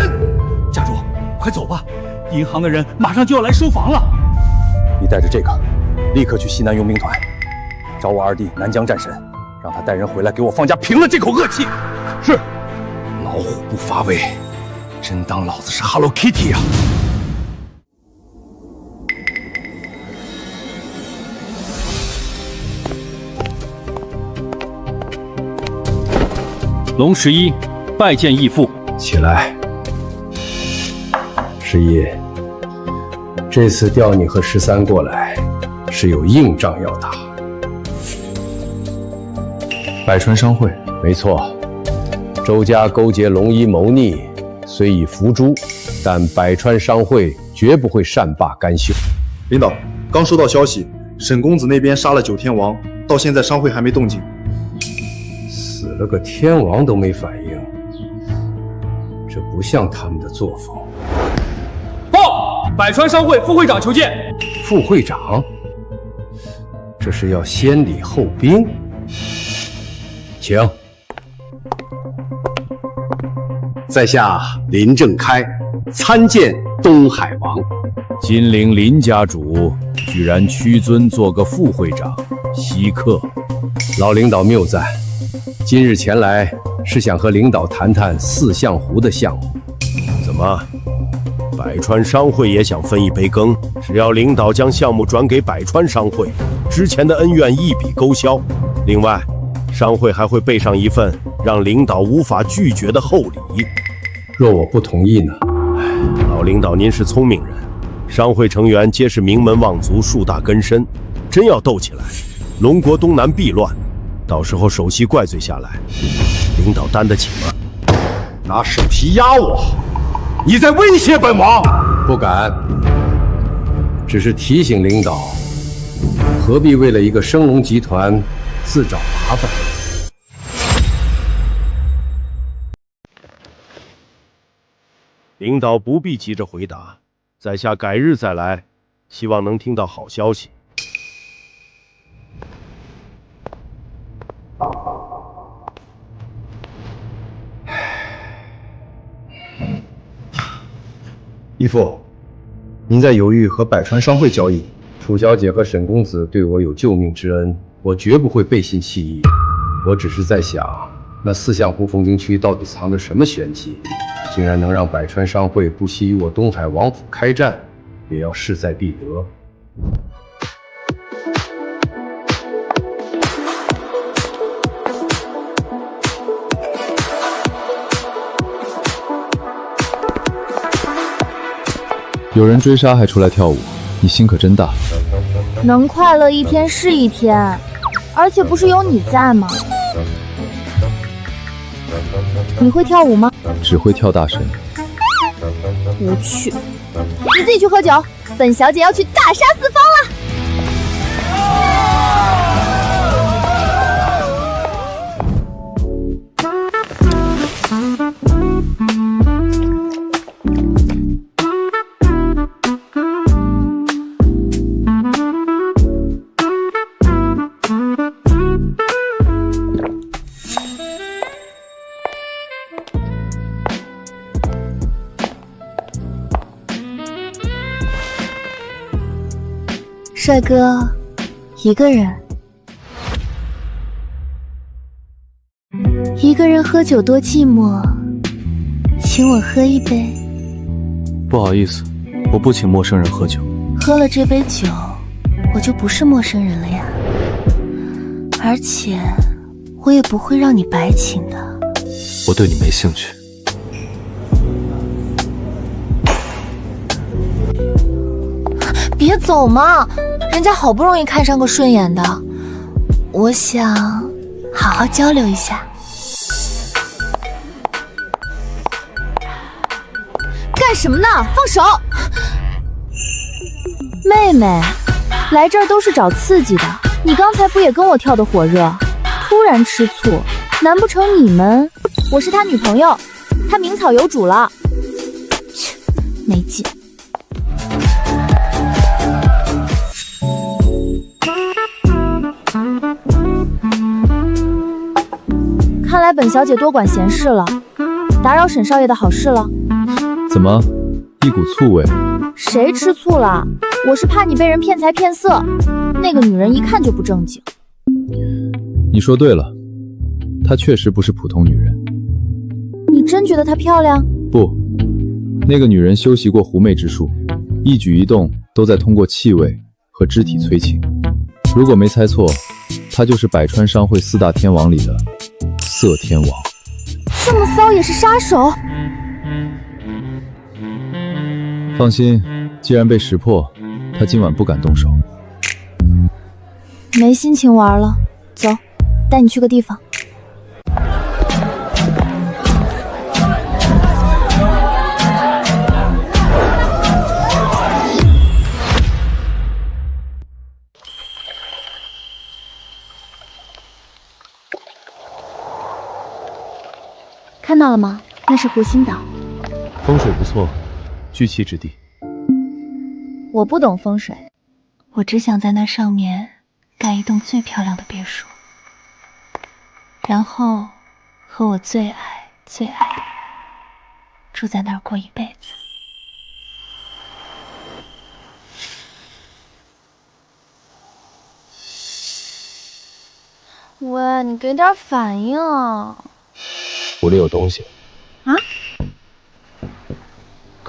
家主，快走吧，银行的人马上就要来收房了。你带着这个，立刻去西南佣兵团，找我二弟南疆战神，让他带人回来给我方家平了这口恶气。是。老虎不发威，真当老子是 Hello Kitty 呀！龙11拜见义父。起来。时宜，这次调你和13过来，是有硬仗要打。百川商会，没错。周家勾结龙一谋逆，虽已伏诛，但百川商会绝不会善罢甘休。领导，刚收到消息，沈公子那边杀了9天王，到现在商会还没动静。死了个天王都没反应，这不像他们的作风。报！百川商会副会长求见。副会长？这是要先礼后兵？请。在下林正开，参见东海王。金陵林家主居然屈尊做个副会长，稀客。老领导谬赞，今日前来是想和领导谈谈4象湖的项目。怎么，百川商会也想分一杯羹？只要领导将项目转给百川商会，之前的恩怨一笔勾销。另外，商会还会备上一份让领导无法拒绝的厚礼。若我不同意呢？老领导，您是聪明人，商会成员皆是名门望族，树大根深，真要斗起来，龙国东南必乱。到时候首席怪罪下来，领导担得起吗？拿首席压我，你在威胁本王？不敢，只是提醒领导，何必为了一个升龙集团自找麻烦？领导不必急着回答，在下改日再来，希望能听到好消息。义父，您在犹豫和百川商会交易？楚小姐和沈公子对我有救命之恩，我绝不会背信弃义。我只是在想，那四象湖风景区到底藏着什么玄机，竟然能让百川商会不惜与我东海王府开战，也要势在必得。有人追杀还出来跳舞，你心可真大。能快乐一天是一天，而且不是有你在吗？你会跳舞吗？只会跳大神。无趣，你自己去喝酒，本小姐要去大杀四方了。帅哥，一个人喝酒多寂寞，请我喝一杯。不好意思，我不请陌生人喝酒。喝了这杯酒，我就不是陌生人了呀。而且，我也不会让你白请的。我对你没兴趣。别走嘛，人家好不容易看上个顺眼的，我想好好交流一下。干什么呢？放手！妹妹，来这儿都是找刺激的，你刚才不也跟我跳得火热？突然吃醋，难不成你们？我是他女朋友，他名草有主了。切，没劲。看来本小姐多管闲事了，打扰沈少爷的好事了。怎么，一股醋味？谁吃醋了？我是怕你被人骗财骗色，那个女人一看就不正经。你说对了，她确实不是普通女人。你真觉得她漂亮？不，那个女人修习过狐媚之术，一举一动都在通过气味和肢体催情。如果没猜错，她就是百川商会四大天王里的色天王。这么骚也是杀手？放心，既然被识破，他今晚不敢动手。没心情玩了，走，带你去个地方。看到了吗？那是湖心岛，风水不错，聚气之地。我不懂风水，我只想在那上面盖一栋最漂亮的别墅，然后和我最爱的人住在那儿过一辈子。喂，你给点反应啊！壶里有东西啊？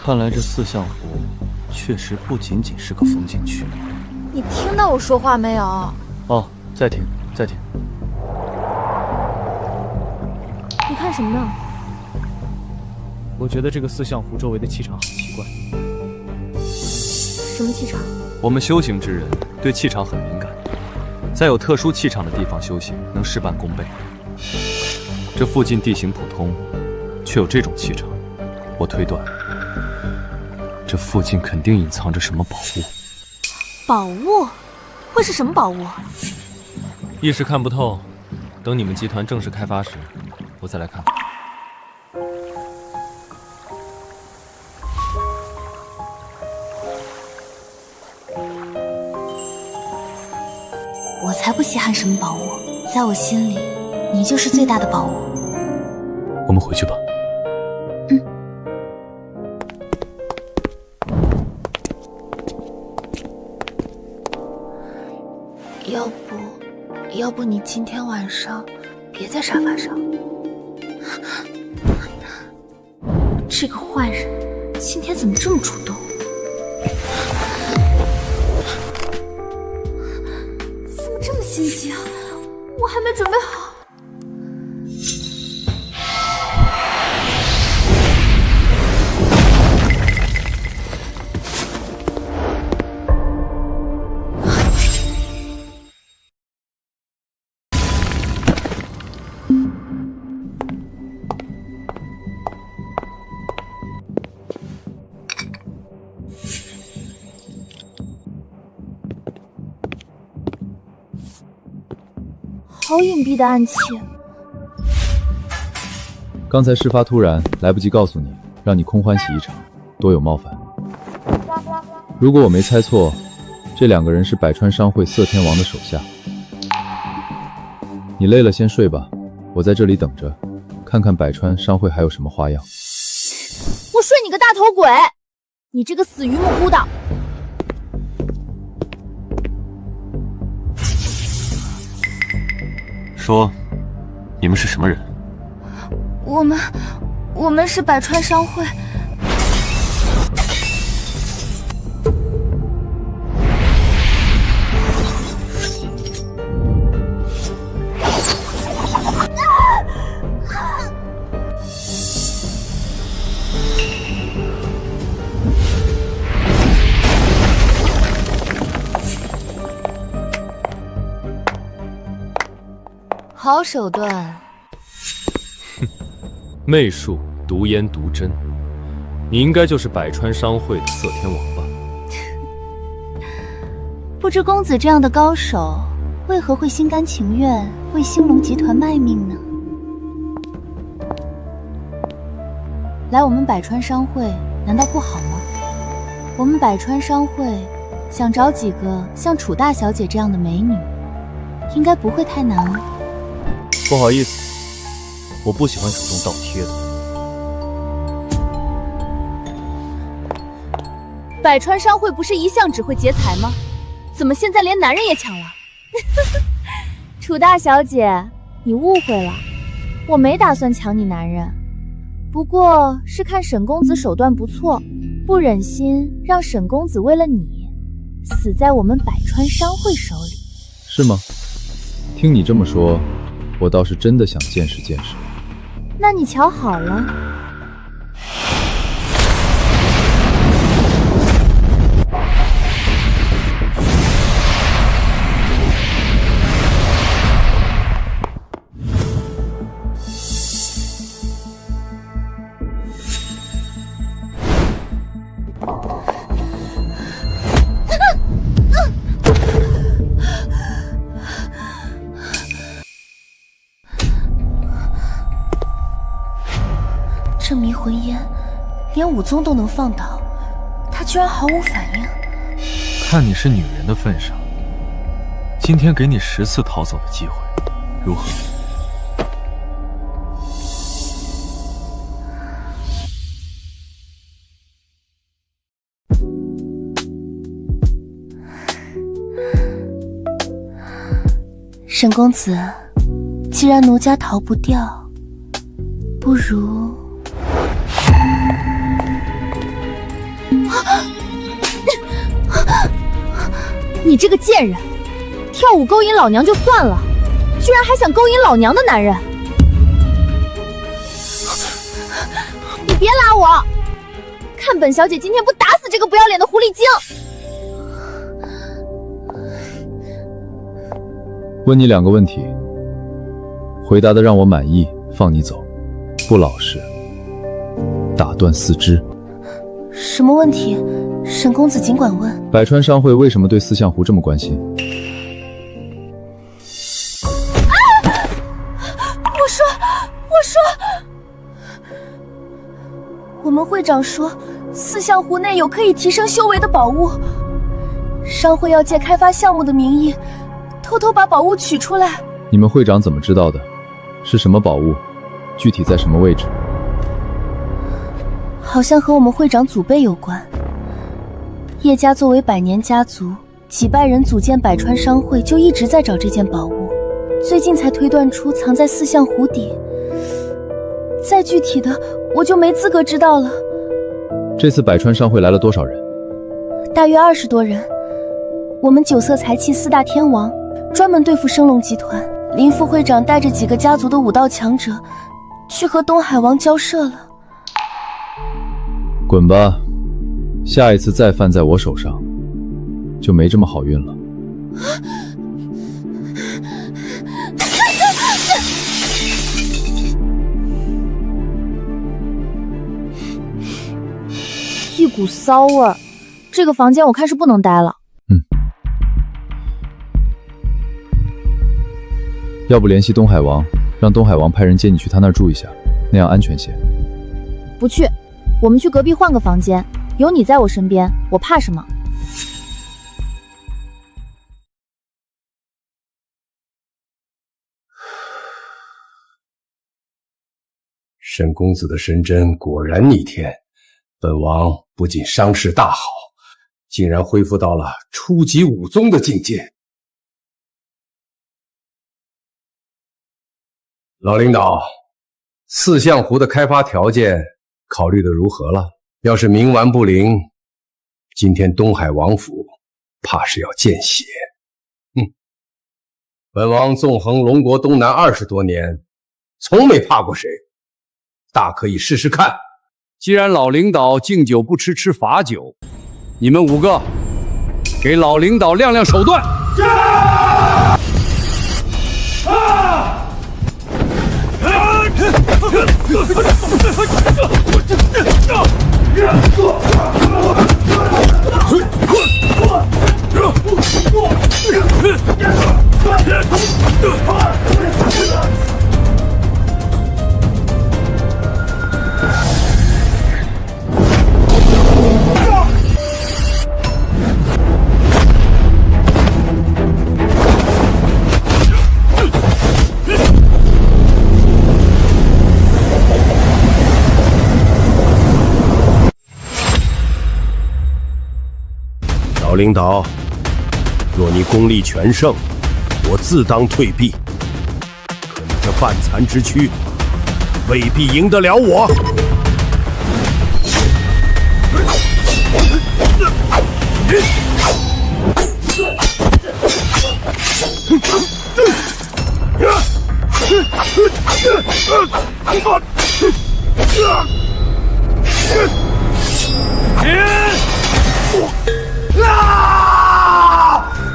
看来这四象湖确实不仅仅是个风景区。你听到我说话没有？哦，在听，在听。你看什么呢？我觉得这个四象湖周围的气场很奇怪。什么气场？我们修行之人对气场很敏感，在有特殊气场的地方修行能事半功倍。这附近地形普通，却有这种气场，我推断，这附近肯定隐藏着什么宝物。宝物？会是什么宝物？一时看不透，等你们集团正式开发时，我再来看看。我才不稀罕什么宝物，在我心里，你就是最大的宝物。我们回去吧。要不你今天晚上别在沙发上。这个坏人今天怎么这么主动？怎么这么心急啊？我还没准备好。好隐蔽的暗器。刚才事发突然，来不及告诉你，让你空欢喜一场，多有冒犯。如果我没猜错，这两个人是百川商会色天王的手下。你累了先睡吧，我在这里等着，看看百川商会还有什么花样。我睡你个大头鬼！你这个死榆木孤岛！说，你们是什么人？我们是百川商会。好手段。哼，媚术、毒烟、毒针，你应该就是百川商会的色天王吧？不知公子这样的高手，为何会心甘情愿为兴隆集团卖命呢？来我们百川商会难道不好吗？我们百川商会想找几个像楚大小姐这样的美女，应该不会太难了。不好意思，我不喜欢主动倒贴的。百川商会不是一向只会劫财吗？怎么现在连男人也抢了？楚大小姐，你误会了，我没打算抢你男人，不过是看沈公子手段不错，不忍心让沈公子为了你死在我们百川商会手里。是吗？听你这么说，我倒是真的想见识见识。那你瞧好了。这迷魂烟连武宗都能放倒，他居然毫无反应。看你是女人的份上，今天给你10次逃走的机会，如何？沈公子，既然奴家逃不掉，不如你这个贱人，跳舞勾引老娘就算了，居然还想勾引老娘的男人！你别拉我！看本小姐今天不打死这个不要脸的狐狸精！问你2个问题，回答的让我满意，放你走；不老实，打断4肢。什么问题？沈公子尽管问。百川商会为什么对四象湖这么关心？我说，我们会长说，四象湖内有可以提升修为的宝物，商会要借开发项目的名义，偷偷把宝物取出来。你们会长怎么知道的？是什么宝物？具体在什么位置？好像和我们会长祖辈有关。叶家作为100年家族，几百人组建百川商会，就一直在找这件宝物，最近才推断出藏在四象湖底。再具体的，我就没资格知道了。这次百川商会来了多少人？大约20多人。我们9色财气4大天王，专门对付升龙集团。林副会长带着几个家族的武道强者，去和东海王交涉了。滚吧，下一次再犯在我手上，就没这么好运了。一股骚味儿，这个房间我看是不能待了。要不联系东海王，让东海王派人接你去他那儿住一下，那样安全些。不去，我们去隔壁换个房间，有你在我身边，我怕什么？沈公子的神针果然逆天，本王不仅伤势大好，竟然恢复到了初级武宗的境界。老领导，四象湖的开发条件考虑的如何了？要是冥顽不灵，今天东海王府怕是要见血。本王纵横龙国东南20多年，从没怕过谁，大可以试试看。既然老领导敬酒不吃吃罚酒，你们5个给老领导亮亮手段。老领导，若你功力全盛，我自当退避。可你这半残之躯，未必赢得了我。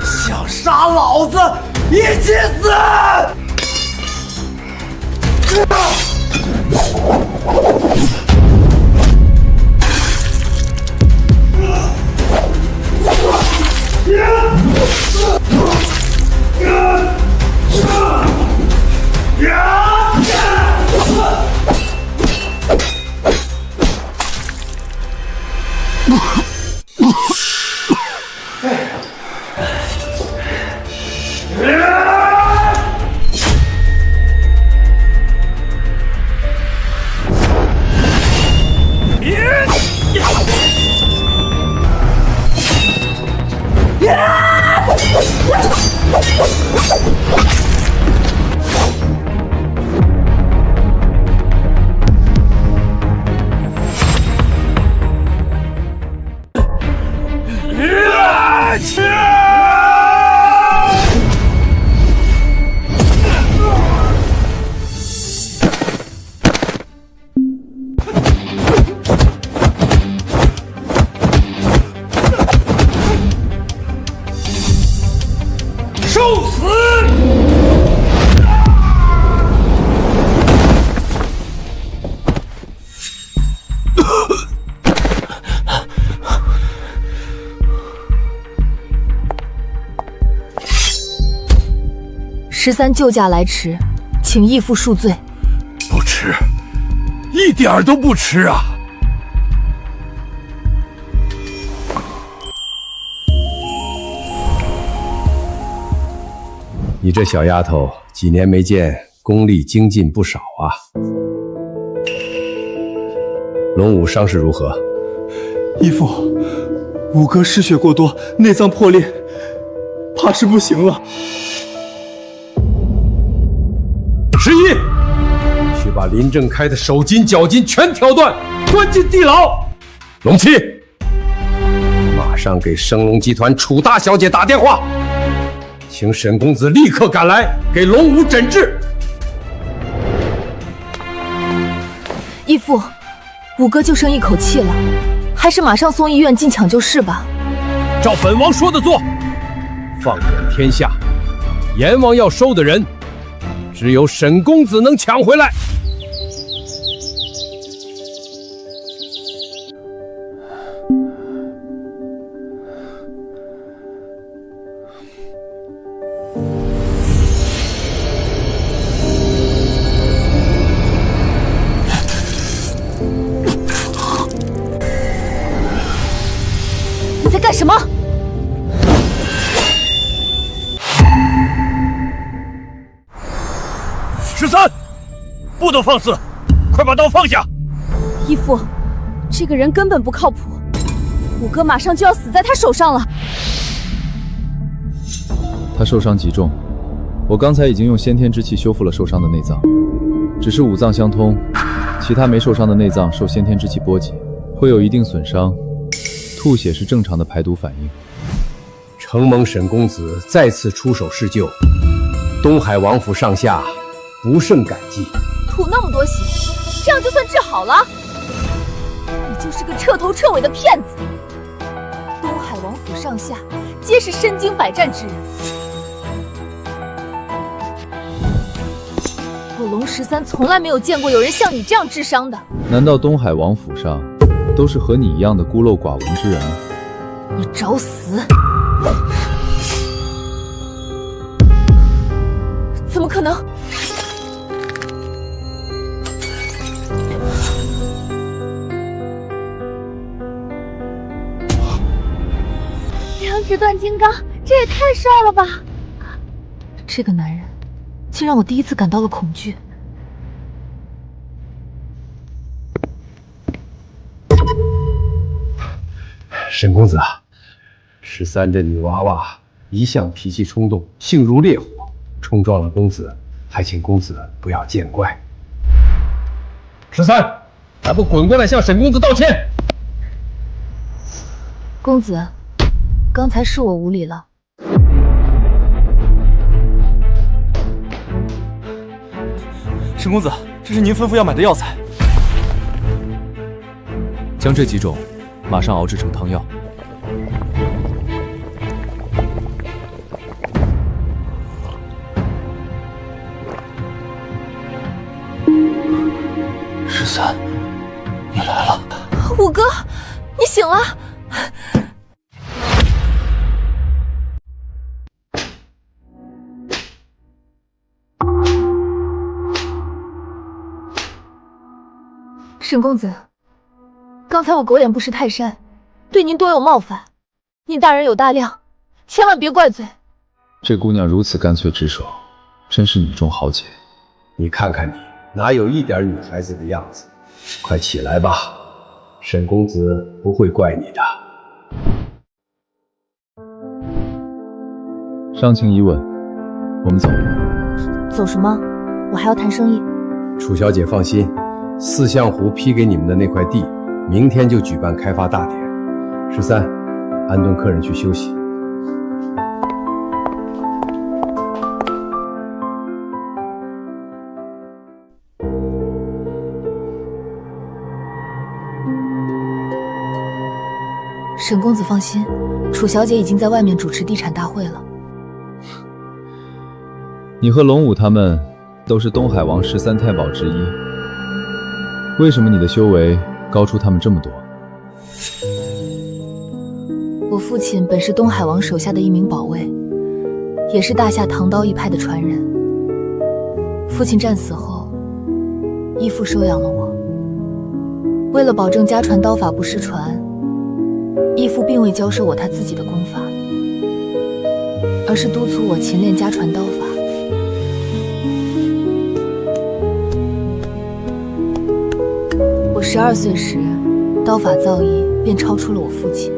想杀老子，一起死！ 13救驾来迟，请义父恕罪。不迟，一点儿都不迟啊！你这小丫头几年没见，功力精进不少啊。龙武伤势如何？义父，五哥失血过多，内脏破裂，怕是不行了。11，去把林正开的手筋脚筋全挑断，关进地牢。龙七，马上给升龙集团楚大小姐打电话，请沈公子立刻赶来给龙武诊治。义父，五哥就剩一口气了，还是马上送医院进抢救室吧。照本王说的做，放眼天下，阎王要收的人，只有沈公子能抢回来。你在干什么？不得放肆！快把刀放下！义父，这个人根本不靠谱，五哥马上就要死在他手上了。他受伤极重，我刚才已经用先天之气修复了受伤的内脏，只是五脏相通，其他没受伤的内脏受先天之气波及，会有一定损伤。吐血是正常的排毒反应。承蒙沈公子再次出手施救，东海王府上下不胜感激。吐那么多血，这样就算治好了？你就是个彻头彻尾的骗子！东海王府上下皆是身经百战之人，我龙13从来没有见过有人像你这样治伤的。难道东海王府上都是和你一样的孤陋寡闻之人吗？你找死！怎么可能？2指断金刚，这也太帅了吧！这个男人，竟让我第一次感到了恐惧。沈公子啊，13这女娃娃一向脾气冲动，性如烈火，冲撞了公子，还请公子不要见怪。13，还不滚过来向沈公子道歉！公子，刚才是我无礼了。沈公子，这是您吩咐要买的药材，将这几种马上熬制成汤药。13，你来了。五哥，你醒了。沈公子，刚才我狗眼不识泰山，对您多有冒犯，您大人有大量，千万别怪罪。这姑娘如此干脆直爽，真是女中豪杰。你看看你，哪有一点女孩子的样子？快起来吧，沈公子不会怪你的。伤情已稳，我们走。走什么？我还要谈生意。楚小姐放心，四象湖批给你们的那块地，明天就举办开发大典。13，安顿客人去休息。沈公子放心，楚小姐已经在外面主持地产大会了。你和龙武他们都是东海王13太保之一，为什么你的修为高出他们这么多？我父亲本是东海王手下的一名保卫，也是大夏唐刀一派的传人。父亲战死后，义父收养了我。为了保证家传刀法不失传，义父并未教授我他自己的功法，而是督促我勤练家传刀法。我12岁时，刀法造诣便超出了我父亲，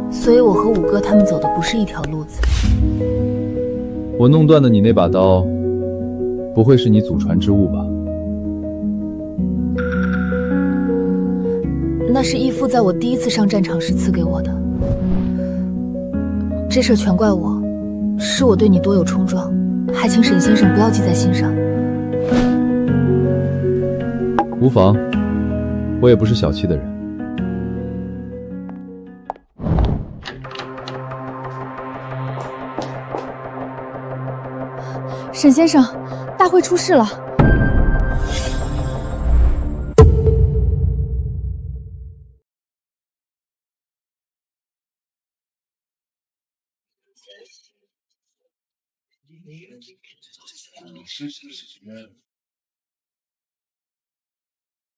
所以我和五哥他们走的不是一条路子。我弄断的你那把刀，不会是你祖传之物吧？那是义父在我第一次上战场时赐给我的。这事全怪我，是我对你多有冲撞，还请沈先生不要记在心上。无妨，我也不是小气的人。沈先生，大会出事了。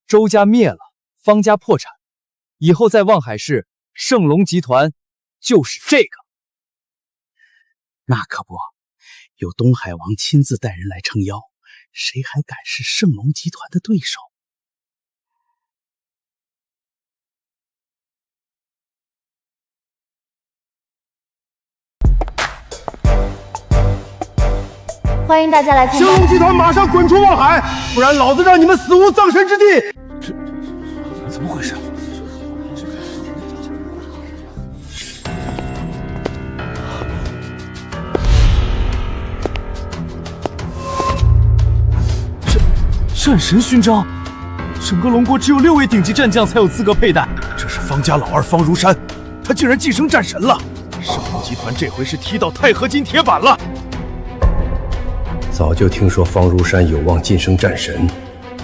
周家灭了，方家破产，以后在望海市，盛隆集团就是这个。那可不，有东海王亲自带人来撑腰，谁还敢是盛隆集团的对手？欢迎大家来参加。兴隆集团马上滚出望海，不然老子让你们死无葬身之地！怎么回事？战神勋章，整个龙国只有6位顶级战将才有资格佩戴。这是方家老二方如山，他竟然晋升战神了！盛隆集团这回是踢到钛合金铁板了。早就听说方如山有望晋升战神，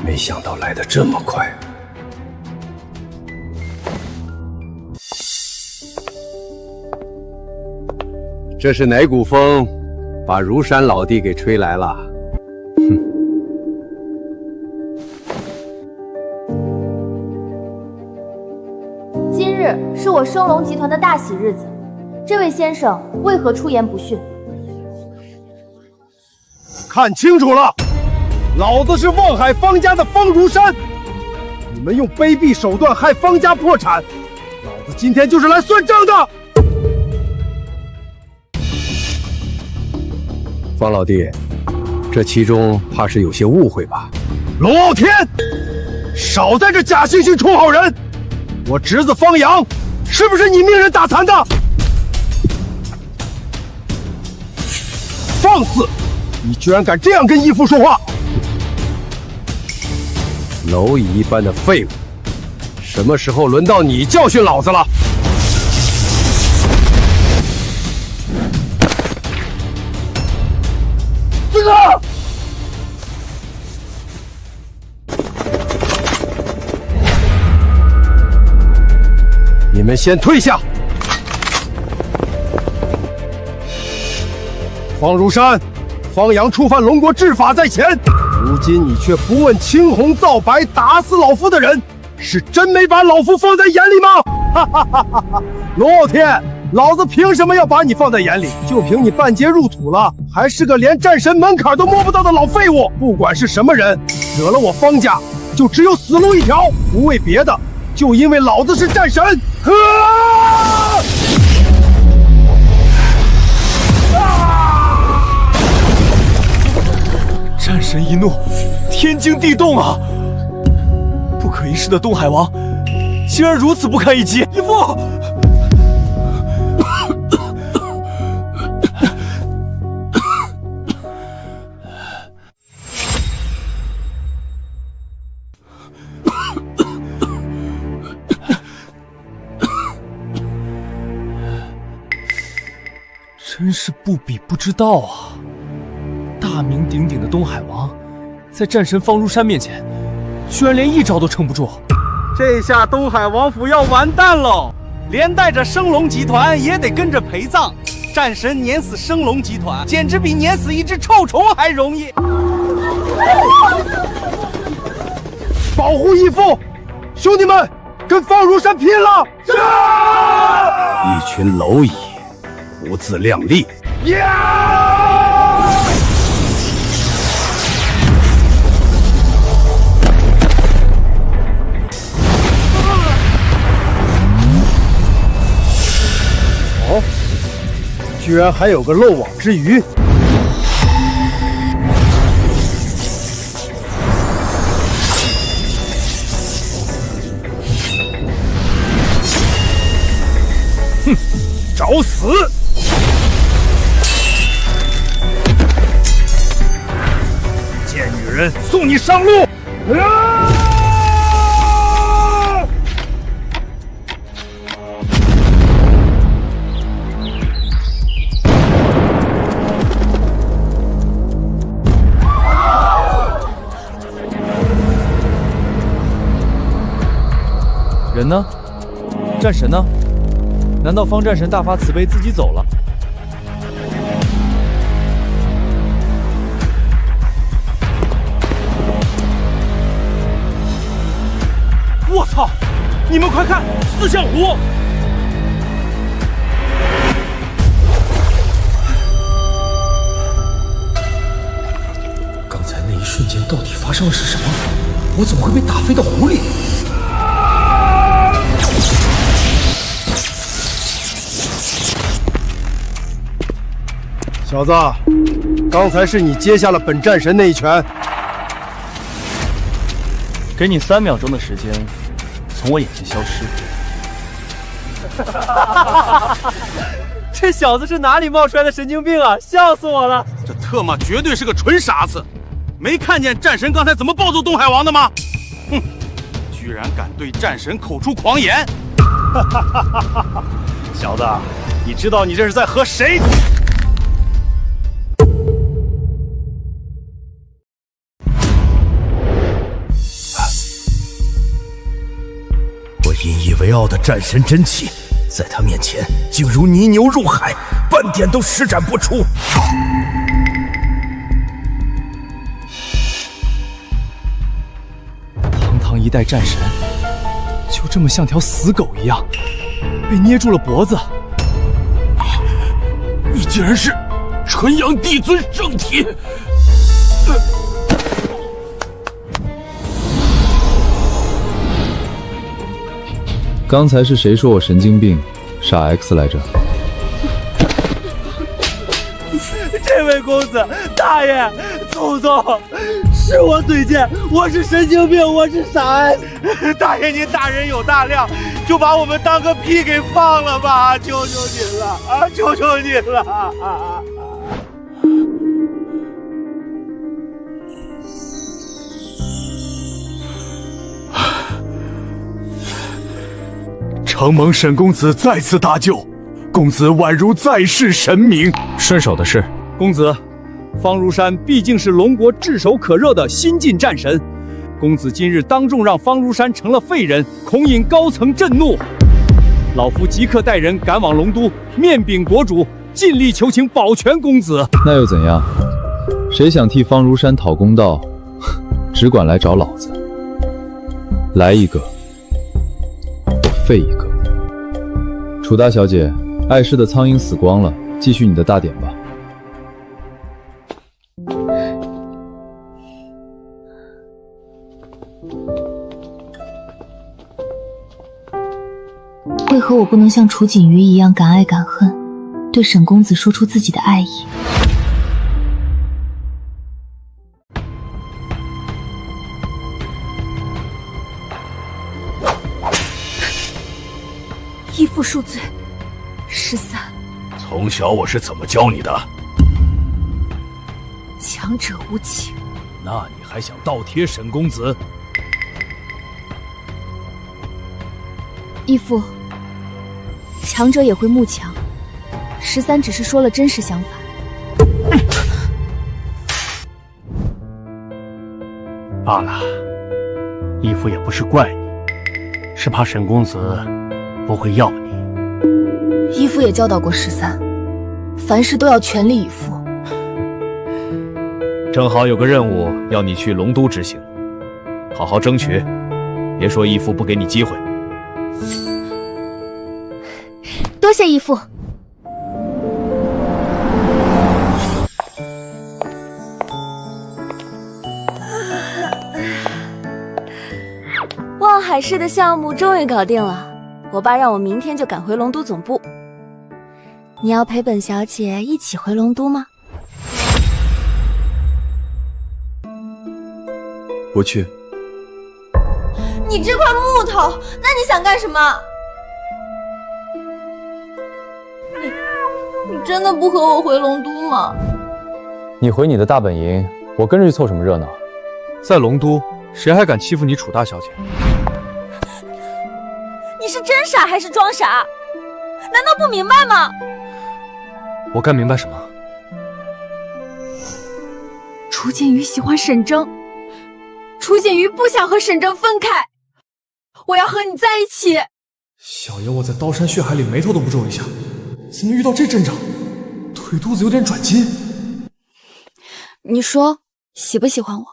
没想到来得这么快。这是哪股风，把如山老弟给吹来了？哼！今日是我升龙集团的大喜日子，这位先生为何出言不逊？看清楚了，老子是望海方家的方如山，你们用卑鄙手段害方家破产，老子今天就是来算账的。方老弟，这其中怕是有些误会吧？龙傲天，少在这假惺惺充好人！我侄子方阳，是不是你命人打残的？放肆！你居然敢这样跟义父说话！蝼蚁一般的废物，什么时候轮到你教训老子了？四哥！你们先退下！方如山。方阳触犯龙国制法在前，如今你却不问青红皂白，打死老夫的人，是真没把老夫放在眼里吗？哈哈哈哈哈！龙傲天，老子凭什么要把你放在眼里？就凭你半截入土了，还是个连战神门槛都摸不到的老废物！不管是什么人，惹了我方家，就只有死路一条。不为别的，就因为老子是战神！战神一怒，天惊地动啊！不可一世的东海王，竟然如此不堪一击！义父，真是不比不知道啊！大名鼎鼎的东海王，在战神方如山面前，居然连一招都撑不住。这下东海王府要完蛋喽，连带着升龙集团也得跟着陪葬。战神碾死升龙集团，简直比碾死一只臭虫还容易。保护义父，兄弟们，跟方如山拼了！一群蝼蚁，不自量力。哦，居然还有个漏网之鱼！哼，找死！贱女人，送你上路！人呢？战神呢？难道方战神大发慈悲自己走了？我操！你们快看，四象湖！刚才那一瞬间到底发生了是什么？我怎么会被打飞到湖里？小子，刚才是你接下了本战神那一拳。给你3秒钟的时间，从我眼前消失。这小子是哪里冒出来的神经病啊！笑死我了！这特么绝对是个纯傻子，没看见战神刚才怎么暴揍东海王的吗？哼，居然敢对战神口出狂言！小子，你知道你这是在和谁？我引以为傲的战神真气，在他面前竟如泥牛入海，半点都施展不出。堂堂一代战神，就这么像条死狗一样，被捏住了脖子。你竟然是纯阳帝尊圣体！刚才是谁说我神经病、傻 X 来着？这位公子，大爷，祖宗，是我嘴贱，我是神经病，我是傻 X。大爷您大人有大量，就把我们当个屁给放了吧，求求您了啊，求求您了！承蒙沈公子再次搭救，公子宛如再世神明。顺手的事，公子，方如山毕竟是龙国炙手可热的新晋战神，公子今日当众让方如山成了废人，恐引高层震怒。老夫即刻带人赶往龙都，面禀国主，尽力求情保全公子。那又怎样？谁想替方如山讨公道，只管来找老子。来一个，我废一个。楚大小姐，碍事的苍蝇死光了，继续你的大典吧。为何我不能像楚锦瑜一样敢爱敢恨，对沈公子说出自己的爱意？依附数罪13。从小我是怎么教你的？强者无情。那你还想倒贴沈公子？义父，强者也会慕强，13只是说了真实想法。罢了，义父也不是怪你，是怕沈公子不会要你。义父也教导过13，凡事都要全力以赴。正好有个任务要你去龙都执行，好好争取，别说义父不给你机会。多谢义父。望海市的项目终于搞定了，我爸让我明天就赶回龙都总部。你要陪本小姐一起回龙都吗？不去。你这块木头，那你想干什么？你真的不和我回龙都吗？你回你的大本营，我跟着去凑什么热闹？在龙都，谁还敢欺负你楚大小姐？你是真傻还是装傻？难道不明白吗？我该明白什么？楚锦瑜喜欢沈征，楚锦瑜不想和沈征分开，我要和你在一起。小爷我在刀山血海里眉头都不皱一下，怎么遇到这阵仗？腿肚子有点转筋。你说喜不喜欢我？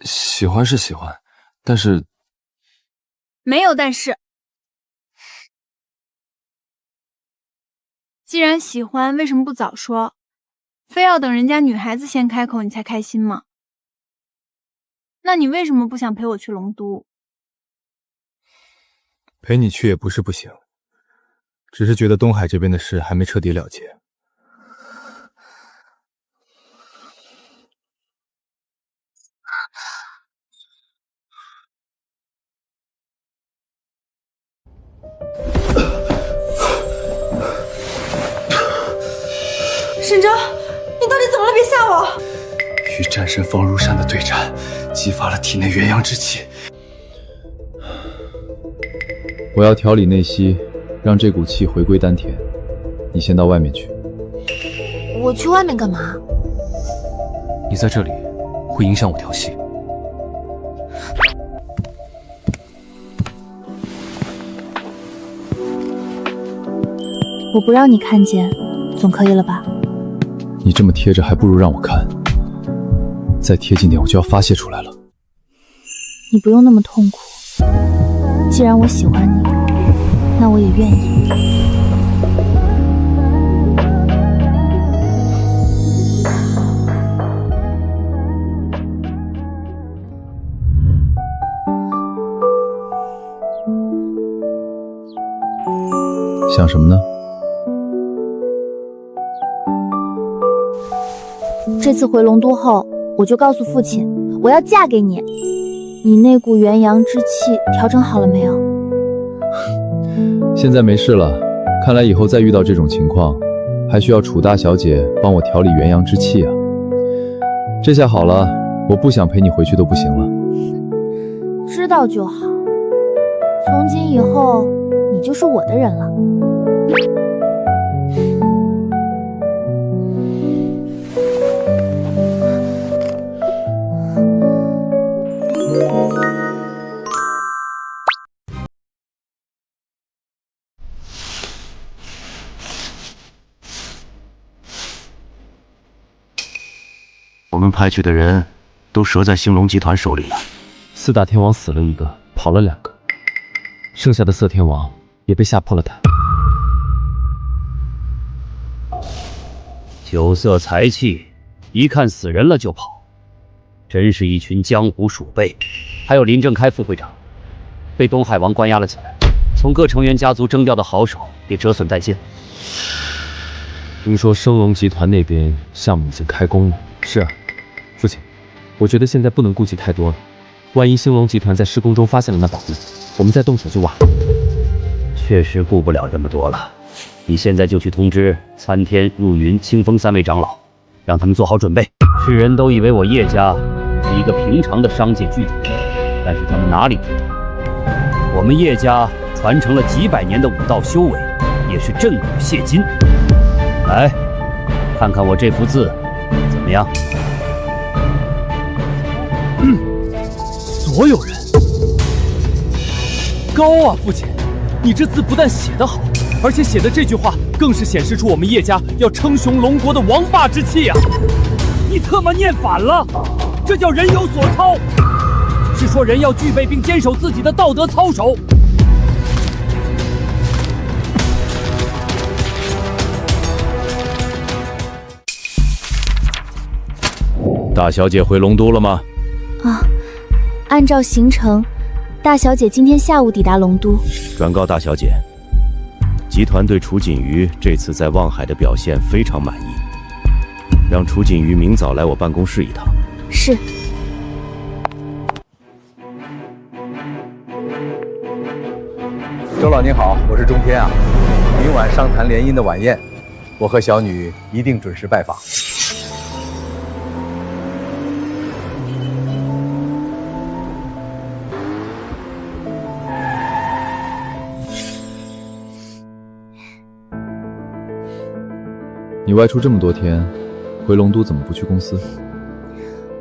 喜欢是喜欢，但是没有但是。既然喜欢，为什么不早说？非要等人家女孩子先开口你才开心吗？那你为什么不想陪我去龙都？陪你去也不是不行，只是觉得东海这边的事还没彻底了结。沈征，你到底怎么了？别吓我！与战神方如山的对战，激发了体内元阳之气。我要调理内息，让这股气回归丹田。你先到外面去。我去外面干嘛？你在这里会影响我调息。我不让你看见，总可以了吧？你这么贴着，还不如让我看。再贴近点，我就要发泄出来了。你不用那么痛苦。既然我喜欢你，那我也愿意。想什么呢？这次回龙都后，我就告诉父亲，我要嫁给你。你那股元阳之气调整好了没有？现在没事了，看来以后再遇到这种情况，还需要楚大小姐帮我调理元阳之气啊。这下好了，我不想陪你回去都不行了。知道就好，从今以后，你就是我的人了。我们派去的人都折在兴隆集团手里了。四大天王死了一个，跑了2个，剩下的色天王也被吓破了胆。酒色财气，一看死人了就跑，真是一群江湖鼠辈。还有林正开副会长，被东海王关押了起来，从各成员家族征调的好手也折损殆尽。听说升龙集团那边项目已经开工了。是啊，父亲，我觉得现在不能顾忌太多了。万一兴隆集团在施工中发现了那宝物，我们再动手就晚了。确实顾不了这么多了。你现在就去通知参天、入云、清风3位长老，让他们做好准备。世人都以为我叶家是一个平常的商界巨头，但是他们哪里知道，我们叶家传承了几百年的武道修为，也是震骨谢金。来，看看我这幅字怎么样？所有人高啊，父亲，你这字不但写得好，而且写的这句话更是显示出我们叶家要称雄龙国的王霸之气啊！你特么念反了，这叫人有所操，是说人要具备并坚守自己的道德操守。大小姐回龙都了吗？啊，按照行程，大小姐今天下午抵达龙都。转告大小姐，集团对楚锦瑜这次在望海的表现非常满意，让楚锦瑜明早来我办公室一趟。是。周老您好，我是中天啊。明晚商谈联姻的晚宴，我和小女一定准时拜访。你外出这么多天，回龙都怎么不去公司？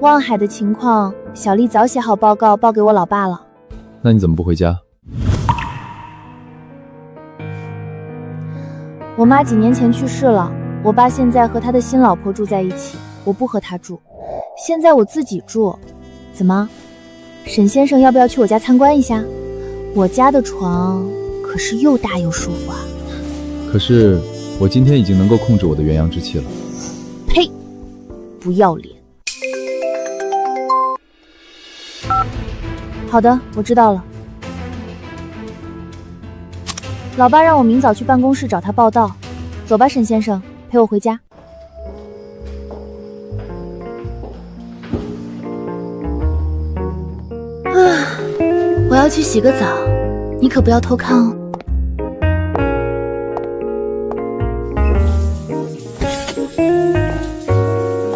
望海的情况，小丽早写好报告报给我老爸了。那你怎么不回家？我妈几年前去世了，我爸现在和他的新老婆住在一起，我不和他住。现在我自己住。怎么，沈先生要不要去我家参观一下？我家的床可是又大又舒服啊。可是我今天已经能够控制我的元阳之气了。呸！不要脸。好的，我知道了。老爸让我明早去办公室找他报到。走吧，沈先生，陪我回家。我要去洗个澡，你可不要偷看哦。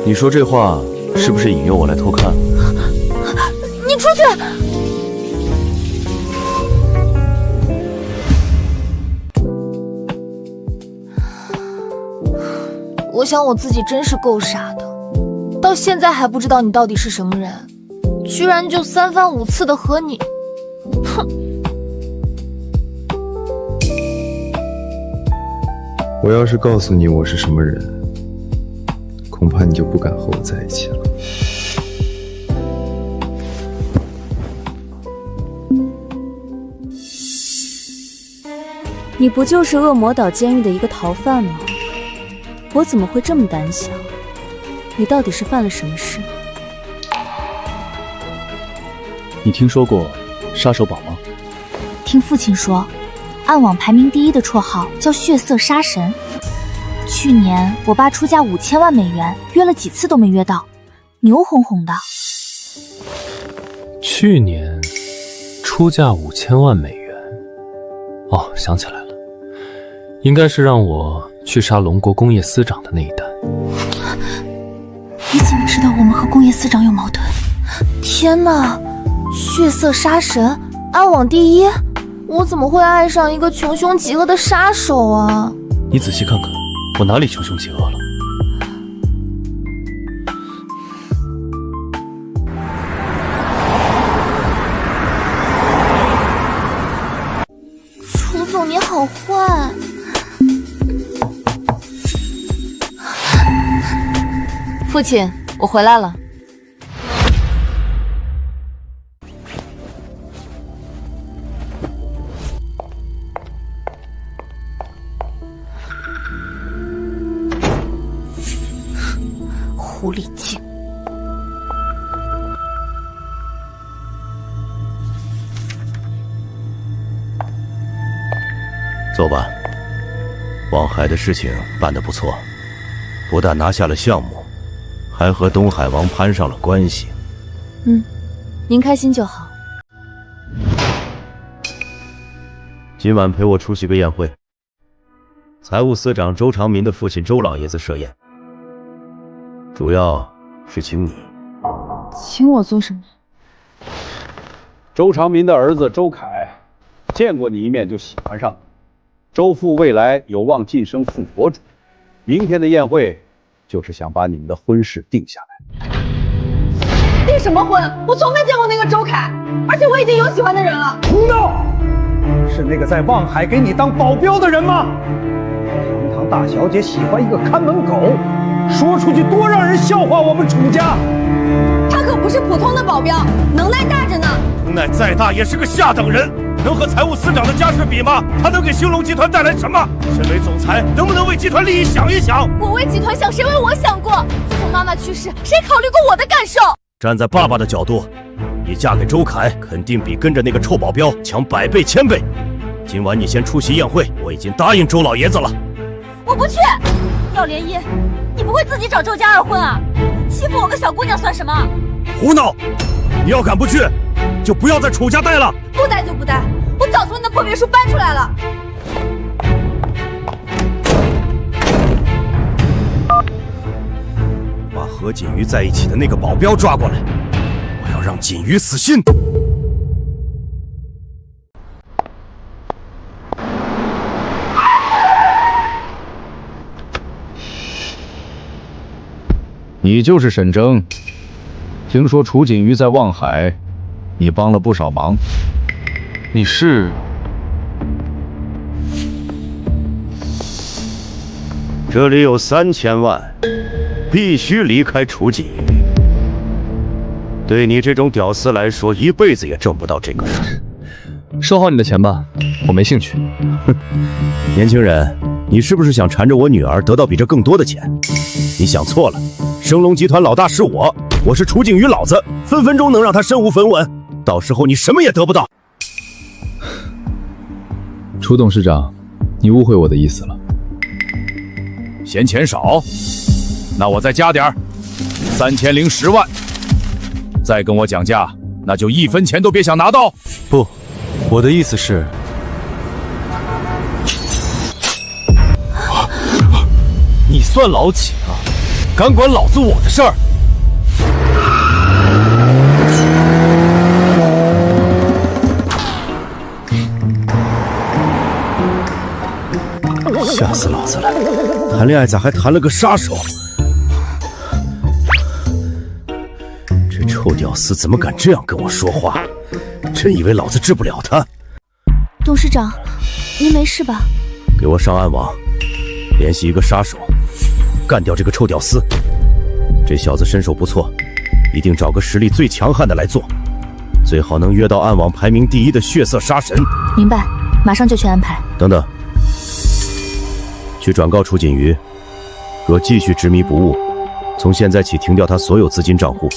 你说这话是不是引诱我来偷看？你出去！我想我自己真是够傻的，到现在还不知道你到底是什么人，居然就3番5次的和你，哼！我要是告诉你我是什么人，恐怕你就不敢和我在一起了。你不就是恶魔岛监狱的一个逃犯吗？我怎么会这么胆小？你到底是犯了什么事？你听说过杀手榜吗？听父亲说，暗网排名第1的绰号叫血色杀神。去年我爸出价5000万美元，约了几次都没约到，牛哄哄的。去年出价5000万美元，哦，想起来了，应该是让我去杀龙国工业司长的那一单。你怎么知道我们和工业司长有矛盾？天哪，血色杀神，暗网第1，我怎么会爱上一个穷凶极恶的杀手啊？你仔细看看，我哪里穷凶极恶了？楚总你好坏。父亲，我回来了。狐狸精。走吧，望海的事情办得不错，不但拿下了项目，还和东海王攀上了关系。您开心就好。今晚陪我出席个宴会，财务司长周长民的父亲周老爷子设宴，主要是请你。请我做什么？周长民的儿子周凯，见过你一面就喜欢上你。周父未来有望晋升副国主，明天的宴会就是想把你们的婚事定下来。订什么婚？我从没见过那个周凯，而且我已经有喜欢的人了。胡闹！是那个在望海给你当保镖的人吗？堂堂大小姐喜欢一个看门狗，说出去多让人笑话我们楚家。他可不是普通的保镖，能耐大着呢。能耐再大也是个下等人，能和财务司长的家世比吗？他能给兴隆集团带来什么？身为总裁，能不能为集团利益想一想？我为集团想，谁为我想过？自从妈妈去世，谁考虑过我的感受？站在爸爸的角度，你嫁给周凯，肯定比跟着那个臭保镖强100倍、1000倍。今晚你先出席宴会，我已经答应周老爷子了。我不去。要联姻，你不会自己找周家二婚啊？欺负我个小姑娘算什么？胡闹！你要敢不去，就不要在楚家待了。不待就不待，我早从你的破别墅搬出来了。把和锦瑜在一起的那个保镖抓过来，我要让锦瑜死心。你就是沈征。听说楚锦瑜在望海，你帮了不少忙。你是？这里有3000万，必须离开楚锦瑜。对你这种屌丝来说，一辈子也挣不到这个数。收好你的钱吧，我没兴趣。哼，年轻人，你是不是想缠着我女儿得到比这更多的钱？你想错了，升龙集团老大是我是楚景瑜老子，分分钟能让他身无分文，到时候你什么也得不到。楚董事长，你误会我的意思了。嫌钱少，那我再加点儿，3010万。再跟我讲价，那就1分钱都别想拿到。不，我的意思是，你算老几啊？敢管老子我的事儿？吓死老子了！谈恋爱咋还谈了个杀手？这臭屌丝怎么敢这样跟我说话？真以为老子治不了他？董事长，您没事吧？给我上暗网，联系一个杀手，干掉这个臭屌丝。这小子身手不错，一定找个实力最强悍的来做，最好能约到暗网排名第1的血色杀神。明白，马上就去安排。等等，去转告楚锦瑜，若继续执迷不悟，从现在起停掉他所有资金账户，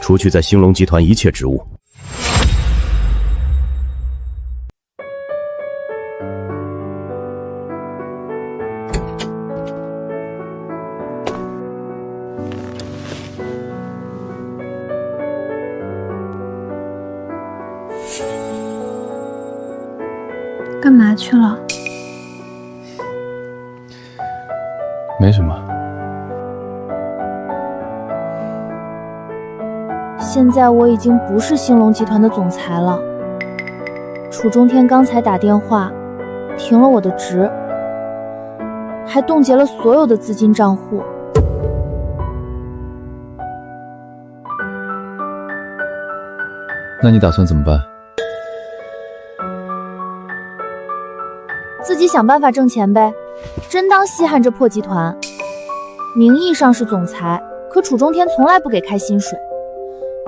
除去在兴隆集团一切职务。干嘛去了？没什么。现在我已经不是兴隆集团的总裁了。楚中天刚才打电话，停了我的职，还冻结了所有的资金账户。那你打算怎么办？自己想办法挣钱呗，真当稀罕这破集团。名义上是总裁，可楚中天从来不给开薪水。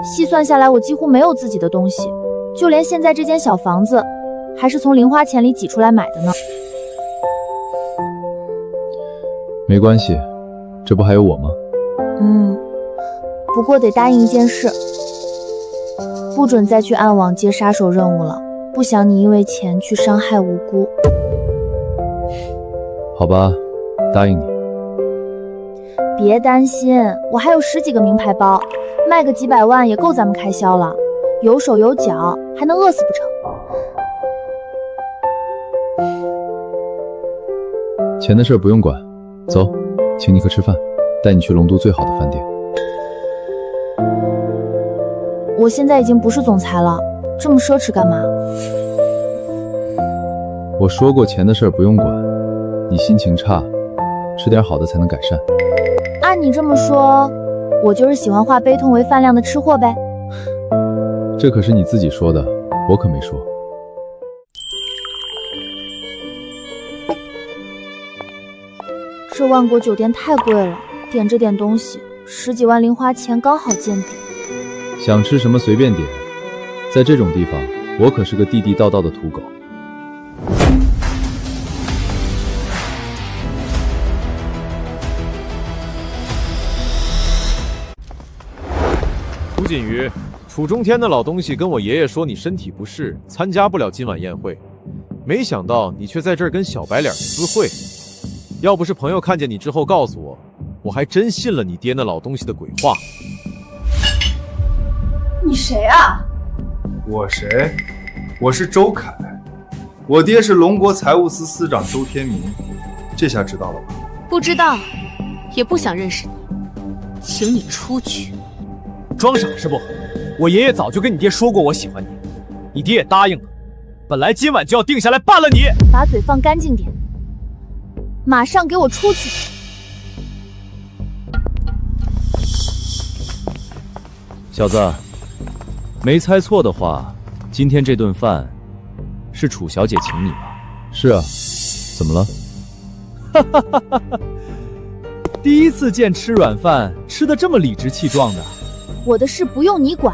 细算下来，我几乎没有自己的东西，就连现在这间小房子，还是从零花钱里挤出来买的呢。没关系，这不还有我吗？不过得答应一件事，不准再去暗网接杀手任务了，不想你因为钱去伤害无辜。好吧，答应你。别担心，我还有10几个名牌包，卖个几百万也够咱们开销了，有手有脚，还能饿死不成？钱的事不用管，走，请你客吃饭，带你去龙都最好的饭店。我现在已经不是总裁了，这么奢侈干嘛？我说过钱的事不用管，你心情差，吃点好的才能改善。按你这么说，我就是喜欢化悲痛为饭量的吃货呗。这可是你自己说的，我可没说。这万国酒店太贵了，点这点东西，10几万零花钱刚好见底。想吃什么随便点，在这种地方，我可是个地地道道的土狗。楚锦瑜，楚中天的老东西跟我爷爷说你身体不适，参加不了今晚宴会，没想到你却在这儿跟小白脸私会。要不是朋友看见你之后告诉我，我还真信了你爹那老东西的鬼话。你谁啊？我谁？我是周凯，我爹是龙国财务司司长周天明，这下知道了吧？不知道，也不想认识你，请你出去。装傻是不？我爷爷早就跟你爹说过我喜欢你，你爹也答应了。本来今晚就要定下来办了你。把嘴放干净点，马上给我出去！小子，没猜错的话，今天这顿饭是楚小姐请你吧？是啊，怎么了？哈哈哈哈哈！第一次见吃软饭吃得这么理直气壮的。我的事不用你管，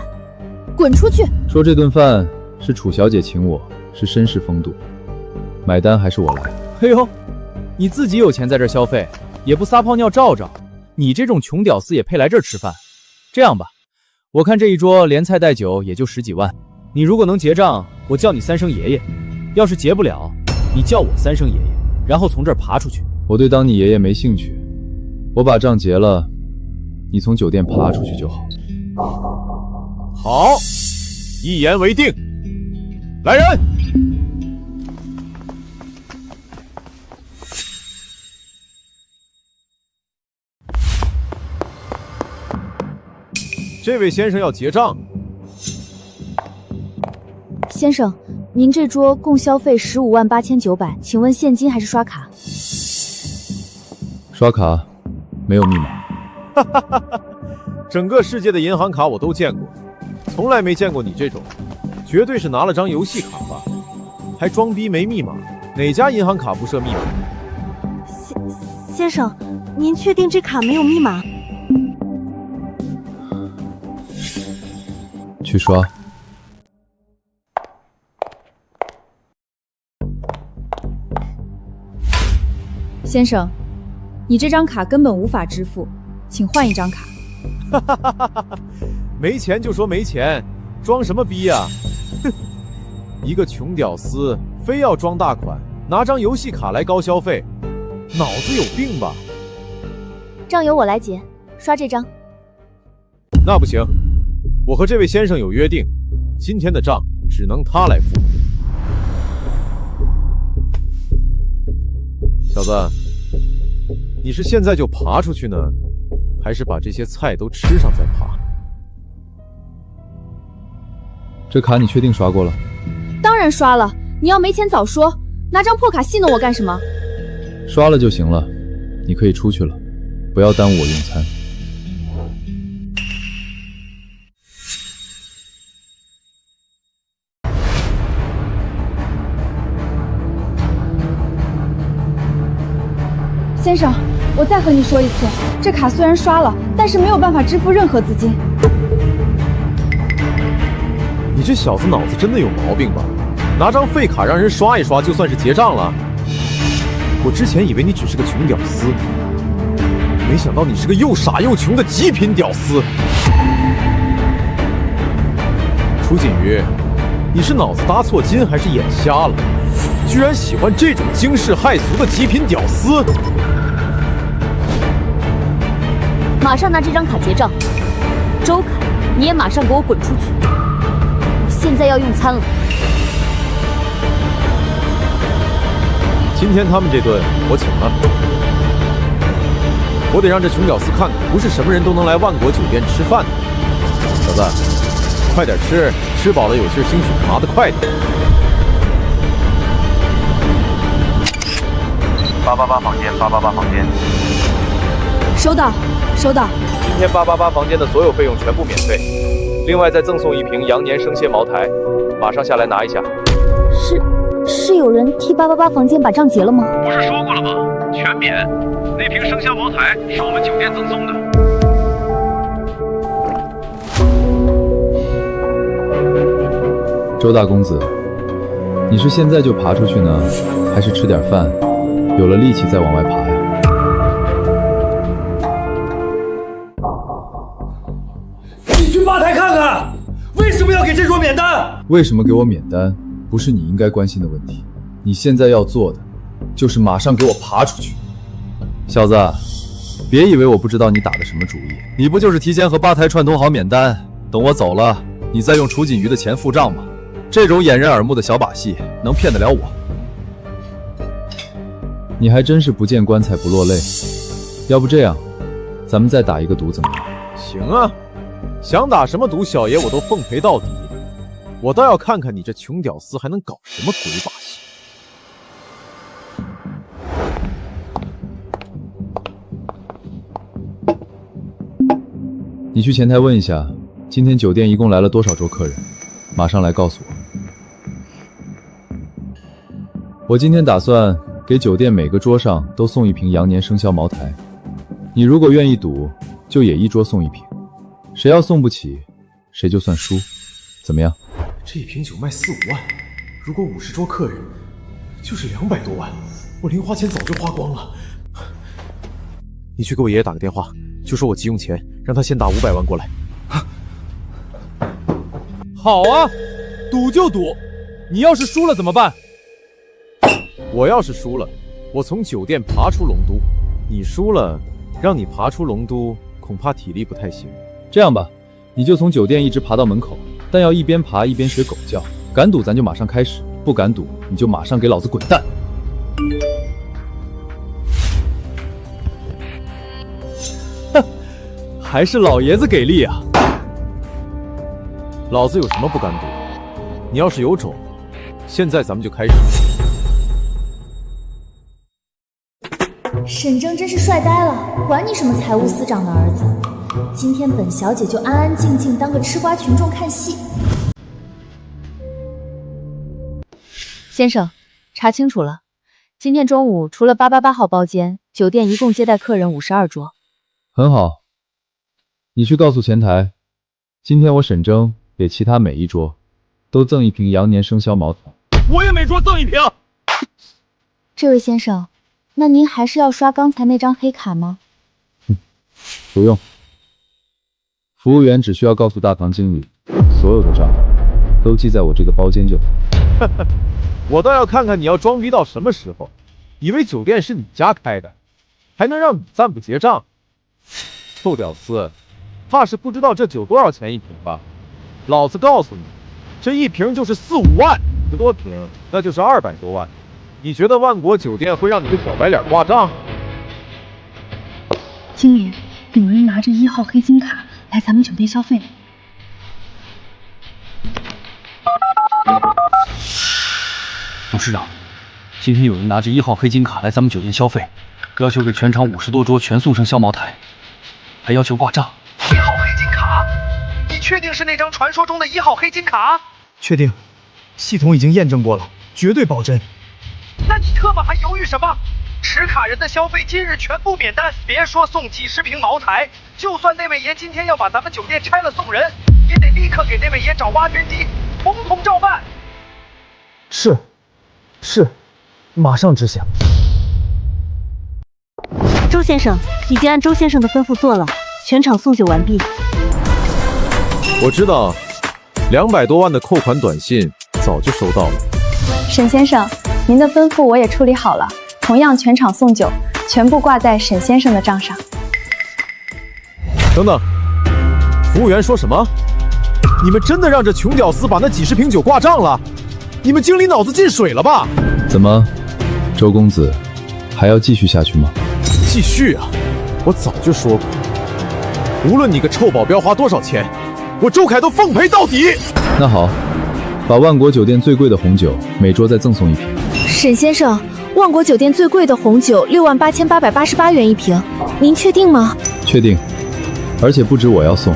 滚出去！说这顿饭是楚小姐请我，是绅士风度，买单还是我来。哎呦，你自己有钱在这消费，也不撒泡尿照照，你这种穷屌丝也配来这儿吃饭？这样吧，我看这一桌连菜带酒也就10几万，你如果能结账，我叫你3声爷爷；要是结不了，你叫我3声爷爷，然后从这儿爬出去。我对当你爷爷没兴趣，我把账结了，你从酒店爬出去就好。好，一言为定。来人！这位先生要结账。先生，您这桌共消费158900，请问现金还是刷卡？刷卡，没有密码。哈哈哈哈！整个世界的银行卡我都见过，从来没见过你这种，绝对是拿了张游戏卡吧？还装逼没密码？哪家银行卡不设密码？先生，您确定这卡没有密码？去刷。先生，你这张卡根本无法支付，请换一张卡。哈哈哈哈哈！没钱就说没钱，装什么逼呀？哼！一个穷屌丝非要装大款，拿张游戏卡来高消费，脑子有病吧？账由我来结，刷这张。那不行，我和这位先生有约定，今天的账只能他来付。小子，你是现在就爬出去呢，还是把这些菜都吃上再爬？这卡你确定刷过了？当然刷了，你要没钱早说，拿张破卡戏弄我干什么？刷了就行了，你可以出去了，不要耽误我用餐。先生，我再和你说一次，这卡虽然刷了，但是没有办法支付任何资金。你这小子脑子真的有毛病吧？拿张废卡让人刷一刷就算是结账了？我之前以为你只是个穷屌丝，没想到你是个又傻又穷的极品屌丝。楚锦瑜，你是脑子搭错筋还是眼瞎了？居然喜欢这种惊世骇俗的极品屌丝！马上拿这张卡结账。周凯，你也马上给我滚出去！我现在要用餐了。今天他们这顿我请了，我得让这穷屌丝看看，不是什么人都能来万国酒店吃饭的。小子，快点吃，吃饱了有劲，兴许爬得快点。888房间，888房间。收到，收到。今天888房间的所有费用全部免费，另外再赠送1瓶羊年生鲜茅台，马上下来拿一下。是有人替888房间把账结了吗？不是说过了吗？全免。那瓶生肖茅台是我们酒店赠送的。周大公子，你是现在就爬出去呢，还是吃点饭，有了力气再往外爬呀？你去吧台看看，为什么要给这桌免单？为什么给我免单，不是你应该关心的问题。你现在要做的，就是马上给我爬出去。小子，别以为我不知道你打的什么主意。你不就是提前和吧台串通好免单，等我走了，你再用楚锦瑜的钱付账吗？这种掩人耳目的小把戏，能骗得了我？你还真是不见棺材不落泪。要不这样，咱们再打一个赌怎么样？行啊，想打什么赌，小爷我都奉陪到底。我倒要看看你这穷屌丝还能搞什么鬼把戏。你去前台问一下，今天酒店一共来了多少桌客人，马上来告诉我。我今天打算给酒店每个桌上都送一瓶羊年生肖茅台，你如果愿意赌，就也一桌送一瓶，谁要送不起，谁就算输，怎么样？这一瓶酒卖4、5万，如果50桌客人，就是200多万，我零花钱早就花光了。你去给我爷爷打个电话，就说我急用钱，让他先打500万过来。好啊，赌就赌，你要是输了怎么办？我要是输了，我从酒店爬出龙都；你输了，让你爬出龙都，恐怕体力不太行。这样吧，你就从酒店一直爬到门口，但要一边爬一边学狗叫。敢赌咱就马上开始，不敢赌你就马上给老子滚蛋！哼，还是老爷子给力啊！老子有什么不敢赌？你要是有种，现在咱们就开始。沈征真是帅呆了，管你什么财务司长的儿子，今天本小姐就安安静静当个吃瓜群众看戏。先生，查清楚了，今天中午除了888号包间，酒店一共接待客人52桌。很好，你去告诉前台，今天我沈征给其他每一桌都赠一瓶羊年生肖茅台。我也每桌赠一瓶。这位先生，那您还是要刷刚才那张黑卡吗？不用，服务员只需要告诉大堂经理，所有的账都记在我这个包间就好。我倒要看看你要装逼到什么时候，以为酒店是你家开的，还能让你暂不结账？臭屌丝，怕是不知道这酒多少钱一瓶吧？老子告诉你，这一瓶就是4、5万，10多瓶那就是200多万。你觉得万国酒店会让你个小白脸挂账？经理，有人拿着1号黑金卡来咱们酒店消费。董事长，今天有人拿着1号黑金卡来咱们酒店消费，要求给全场50多桌全送生肖茅台，还要求挂账。1号黑金卡？你确定是那张传说中的1号黑金卡？确定，系统已经验证过了，绝对保真。那你特么还犹豫什么？持卡人的消费今日全部免单，别说送几10瓶茅台，就算那位爷今天要把咱们酒店拆了送人，也得立刻给那位爷找挖掘机，统统照办。是，马上执行。周先生，已经按周先生的吩咐做了，全场送酒完毕。我知道，200多万的扣款短信早就收到了。沈先生，您的吩咐我也处理好了，同样全场送酒，全部挂在沈先生的账上。等等，服务员说什么？你们真的让这穷屌丝把那几10瓶酒挂账了？你们经理脑子进水了吧？怎么，周公子还要继续下去吗？继续啊！我早就说过，无论你个臭保镖花多少钱，我周凯都奉陪到底。那好，把万国酒店最贵的红酒每桌再赠送一瓶。沈先生，万国酒店最贵的红酒68888元一瓶，您确定吗？确定，而且不止我要送，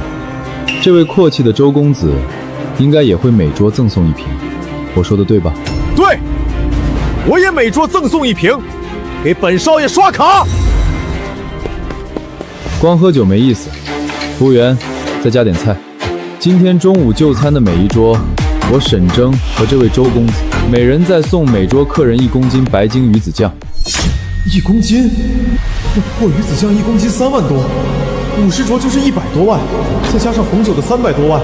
这位阔气的周公子应该也会每桌赠送一瓶。我说的对吧？对，我也每桌赠送一瓶。给本少爷刷卡。光喝酒没意思，服务员，再加点菜。今天中午就餐的每一桌，我沈征和这位周公子，每人再送每桌客人1公斤白金鱼子酱。1公斤？那破鱼子酱1公斤3万多，50桌就是100多万，再加上红酒的300多万，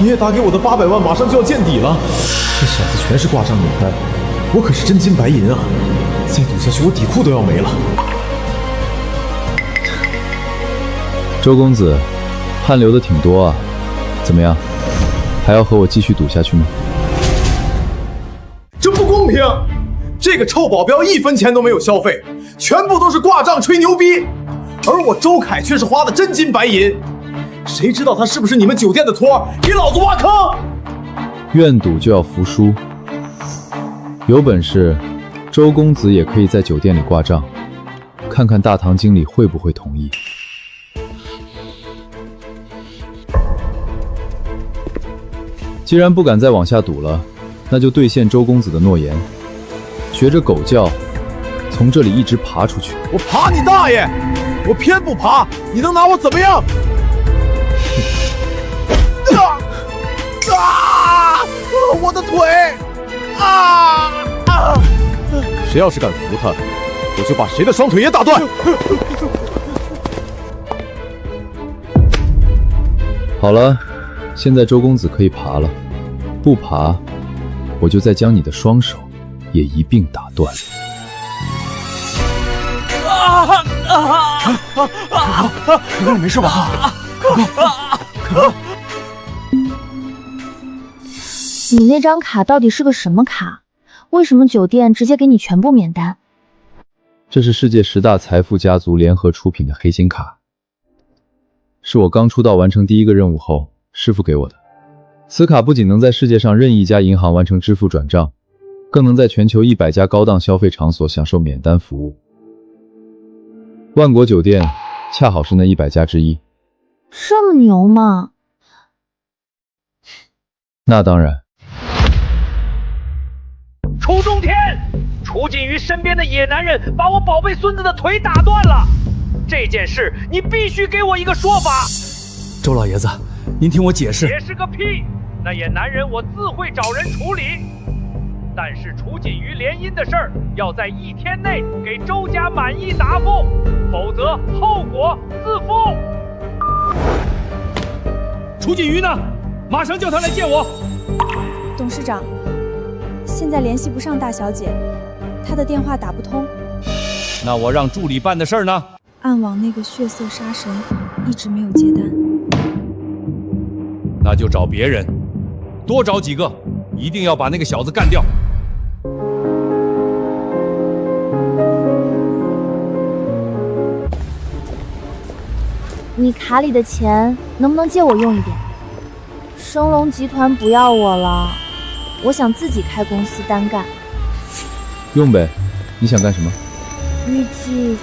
爷爷打给我的800万马上就要见底了。这小子全是挂账免单，我可是真金白银啊！再赌下去，我底裤都要没了。周公子，汗流的挺多啊，怎么样，还要和我继续赌下去吗？这不公平！这个臭保镖1分钱都没有消费，全部都是挂账吹牛逼，而我周凯却是花的真金白银。谁知道他是不是你们酒店的托，给老子挖坑！愿赌就要服输，有本事，周公子也可以在酒店里挂账，看看大堂经理会不会同意。既然不敢再往下赌了，那就兑现周公子的诺言，学着狗叫，从这里一直爬出去。我爬你大爷！我偏不爬，你能拿我怎么样？我的腿！谁要是敢扶他，我就把谁的双腿也打断。好了，现在周公子可以爬了，不爬，我就再将你的双手也一并打断。可可，你没事吧？可可，你那张卡到底是个什么卡？为什么酒店直接给你全部免单？这是世界10大财富家族联合出品的黑心卡，是我刚出道完成第1个任务后师傅给我的。此卡不仅能在世界上任意一家银行完成支付转账，更能在全球100家高档消费场所享受免单服务。万国酒店恰好是那100家之一。这么牛吗？那当然。楚中天，楚锦瑜身边的野男人把我宝贝孙子的腿打断了，这件事你必须给我一个说法。周老爷子，您听我解释。解释个屁！那野男人我自会找人处理，但是楚锦瑜联姻的事儿要在1天内给周家满意答复，否则后果自负。楚锦瑜呢？马上叫他来见我。董事长，现在联系不上大小姐，她的电话打不通。那我让助理办的事儿呢？暗网那个血色杀神一直没有接单。那就找别人，多找几个，一定要把那个小子干掉。你卡里的钱能不能借我用一点？升龙集团不要我了，我想自己开公司单干。用呗，你想干什么？预计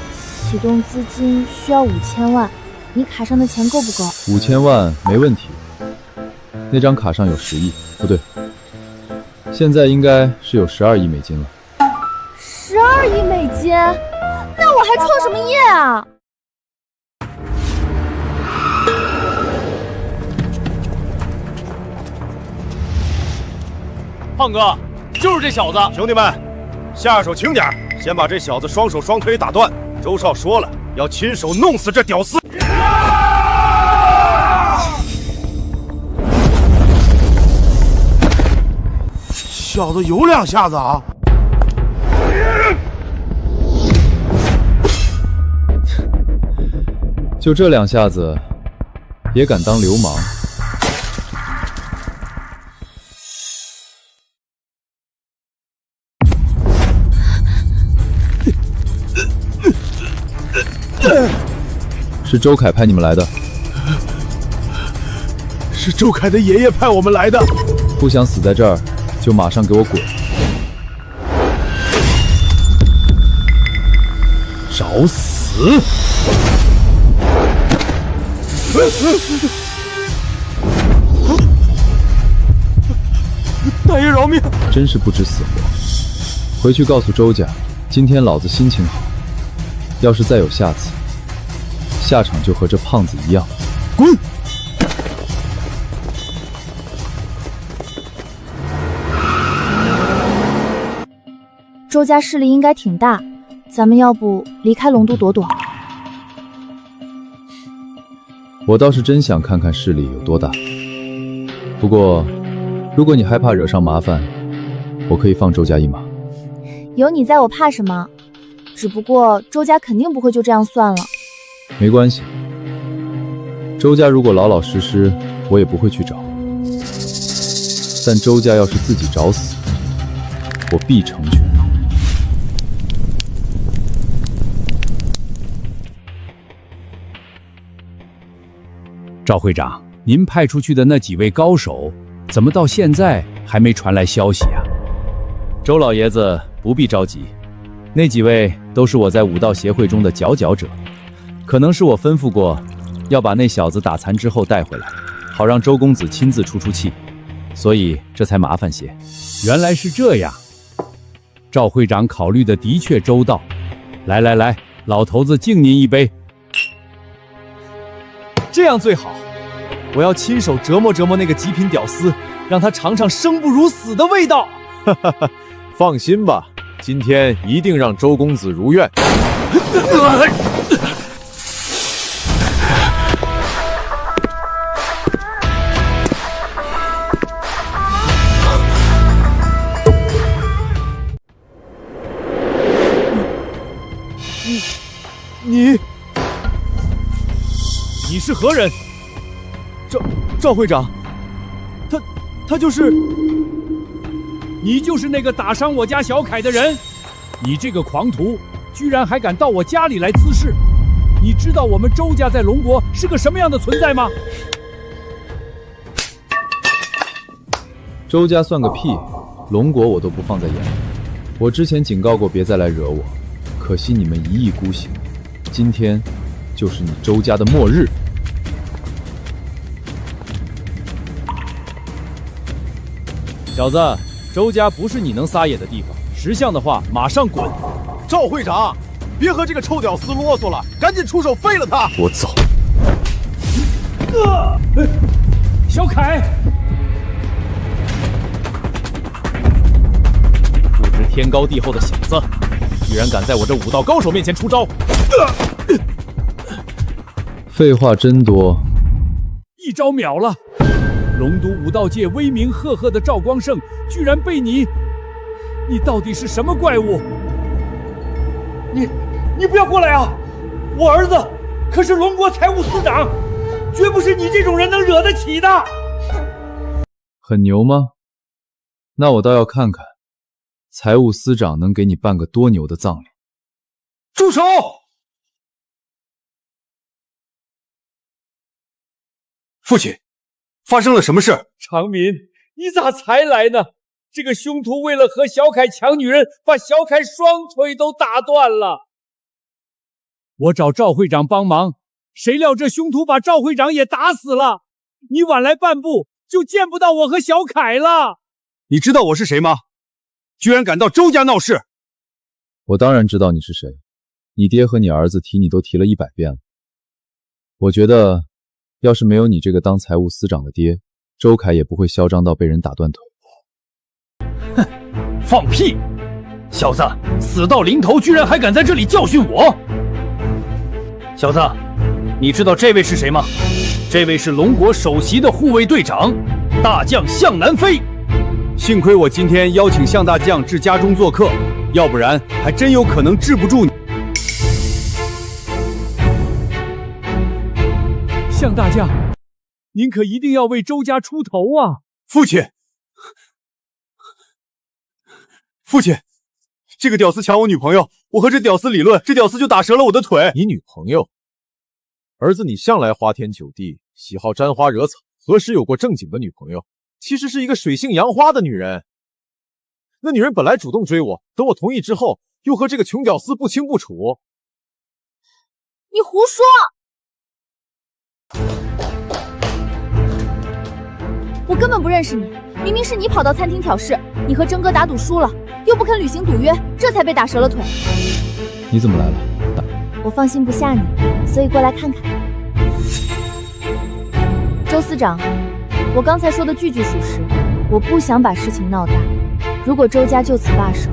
启动资金需要5000万，你卡上的钱够不够？5000万没问题。那张卡上有10亿，不对，现在应该是有12亿美金了。12亿美金？那我还创什么业啊？胖哥，就是这小子！兄弟们，下手轻点，先把这小子双手双腿打断。周少说了，要亲手弄死这屌丝。小子有2下子啊！就这2下子，也敢当流氓？是周凯派你们来的？是周凯的爷爷派我们来的。不想死在这儿，就马上给我滚！找死！大爷饶命！真是不知死活！回去告诉周家，今天老子心情好，要是再有下次，下场就和这胖子一样。滚！周家势力应该挺大，咱们要不离开龙都躲躲？我倒是真想看看势力有多大。不过，如果你害怕惹上麻烦，我可以放周家一马。有你在，我怕什么？只不过周家肯定不会就这样算了。没关系，周家如果老老实实，我也不会去找。但周家要是自己找死，我必成全。赵会长，您派出去的那几位高手，怎么到现在还没传来消息啊？周老爷子不必着急，那几位都是我在武道协会中的佼佼者，可能是我吩咐过，要把那小子打残之后带回来，好让周公子亲自出气，所以这才麻烦些。原来是这样，赵会长考虑的的确周到。来，老头子敬您一杯。这样最好，我要亲手折磨折磨那个极品屌丝，让他尝尝生不如死的味道。放心吧，今天一定让周公子如愿。你是何人？赵会长，他就是。你就是那个打伤我家小凯的人，你这个狂徒，居然还敢到我家里来滋事！你知道我们周家在龙国是个什么样的存在吗？周家算个屁，龙国我都不放在眼里。我之前警告过别再来惹我，可惜你们一意孤行，今天就是你周家的末日。小子，周家不是你能撒野的地方，识相的话马上滚！赵会长，别和这个臭屌丝啰嗦了，赶紧出手废了他！我走。小凯，不知天高地厚的小子，居然敢在我这武道高手面前出招！废话真多，一招秒了。龙都武道界威名赫赫的赵光胜，居然被你到底是什么怪物？你不要过来啊！我儿子可是龙国财务司长，绝不是你这种人能惹得起的。很牛吗？那我倒要看看，财务司长能给你办个多牛的葬礼。住手！父亲。发生了什么事？长民，你咋才来呢？这个凶徒为了和小凯抢女人，把小凯双腿都打断了。我找赵会长帮忙，谁料这凶徒把赵会长也打死了。你晚来半步，就见不到我和小凯了。你知道我是谁吗？居然敢到周家闹事！我当然知道你是谁，你爹和你儿子提你都提了100遍了。我觉得要是没有你这个当财务司长的爹，周凯也不会嚣张到被人打断腿。哼，放屁！小子，死到临头居然还敢在这里教训我！小子，你知道这位是谁吗？这位是龙国首席的护卫队长，大将向南飞。幸亏我今天邀请向大将至家中做客，要不然还真有可能治不住你。向大将，您可一定要为周家出头啊！父亲，这个屌丝抢我女朋友，我和这屌丝理论，这屌丝就打折了我的腿。你女朋友？儿子，你向来花天酒地，喜好沾花惹草，何时有过正经的女朋友？其实是一个水性杨花的女人。那女人本来主动追我，等我同意之后，又和这个穷屌丝不清不楚。你胡说！我根本不认识你，明明是你跑到餐厅挑事，你和征哥打赌输了，又不肯履行赌约，这才被打折了腿。你怎么来了？我放心不下你，所以过来看看。周司长，我刚才说的句句属实，我不想把事情闹大。如果周家就此罢手，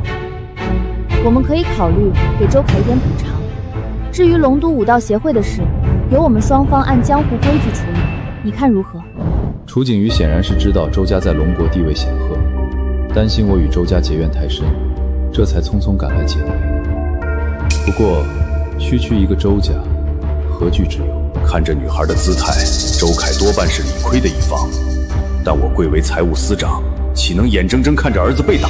我们可以考虑给周凯一点补偿。至于龙都武道协会的事，由我们双方按江湖规矩处理，你看如何？楚景瑜显然是知道周家在龙国地位显赫，担心我与周家结怨太深，这才匆匆赶来解围。不过，区区一个周家，何惧之有？看这女孩的姿态，周凯多半是理亏的一方。但我贵为财务司长，岂能眼睁睁看着儿子被打？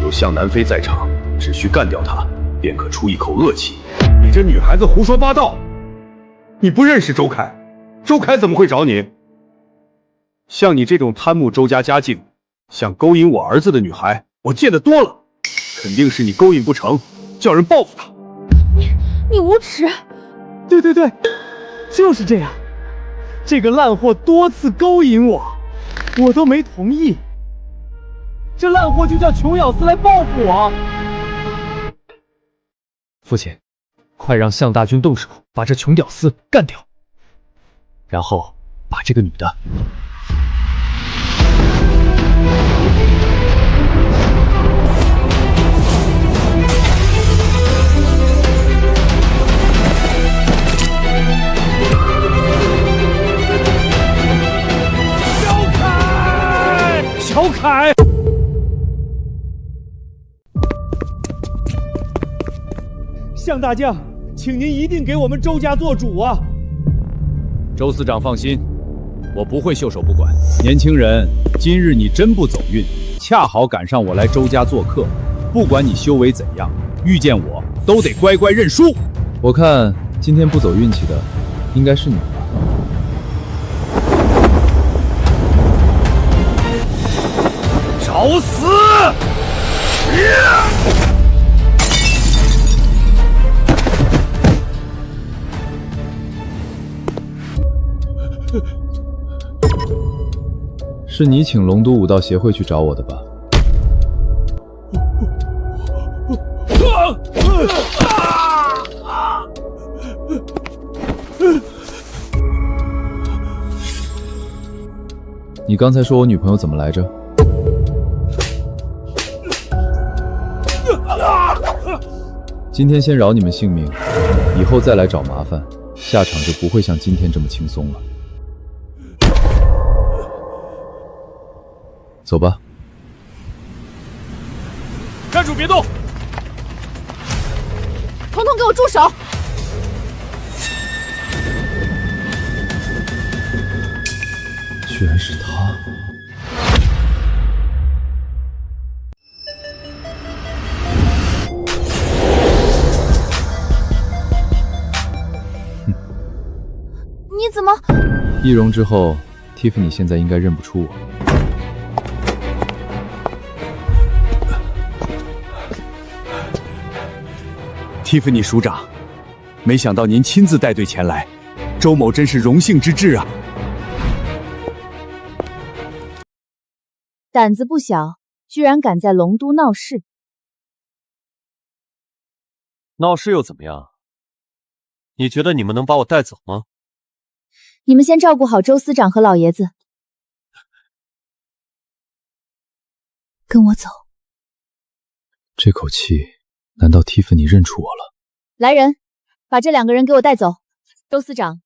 有向南飞在场，只需干掉他，便可出一口恶气。你这女孩子胡说八道！你不认识周凯，周凯怎么会找你？像你这种贪慕周家家境，想勾引我儿子的女孩，我见得多了，肯定是你勾引不成，叫人报复他。你无耻！对，就是这样。这个烂货多次勾引我，我都没同意。这烂货就叫穷咬丝来报复我。父亲，快让向大军动手，把这穷屌丝干掉，然后把这个女的。小凯，向大将，请您一定给我们周家做主啊！周司长放心，我不会袖手不管。年轻人，今日你真不走运，恰好赶上我来周家做客，不管你修为怎样，遇见我都得乖乖认输。我看今天不走运气的，应该是你吧？找死！是你请龙都武道协会去找我的吧？你刚才说我女朋友怎么来着？今天先饶你们性命，以后再来找麻烦，下场就不会像今天这么轻松了。走吧。站住，别动！统统给我住手！居然是他！你怎么？易容之后，蒂芙尼现在应该认不出我。蒂芙尼署长，没想到您亲自带队前来，周某真是荣幸之至啊！胆子不小，居然敢在龙都闹事。闹事又怎么样？你觉得你们能把我带走吗？你们先照顾好周司长和老爷子。跟我走。这口气，难道蒂芙尼认出我了？来人，把这2个人给我带走。周司长，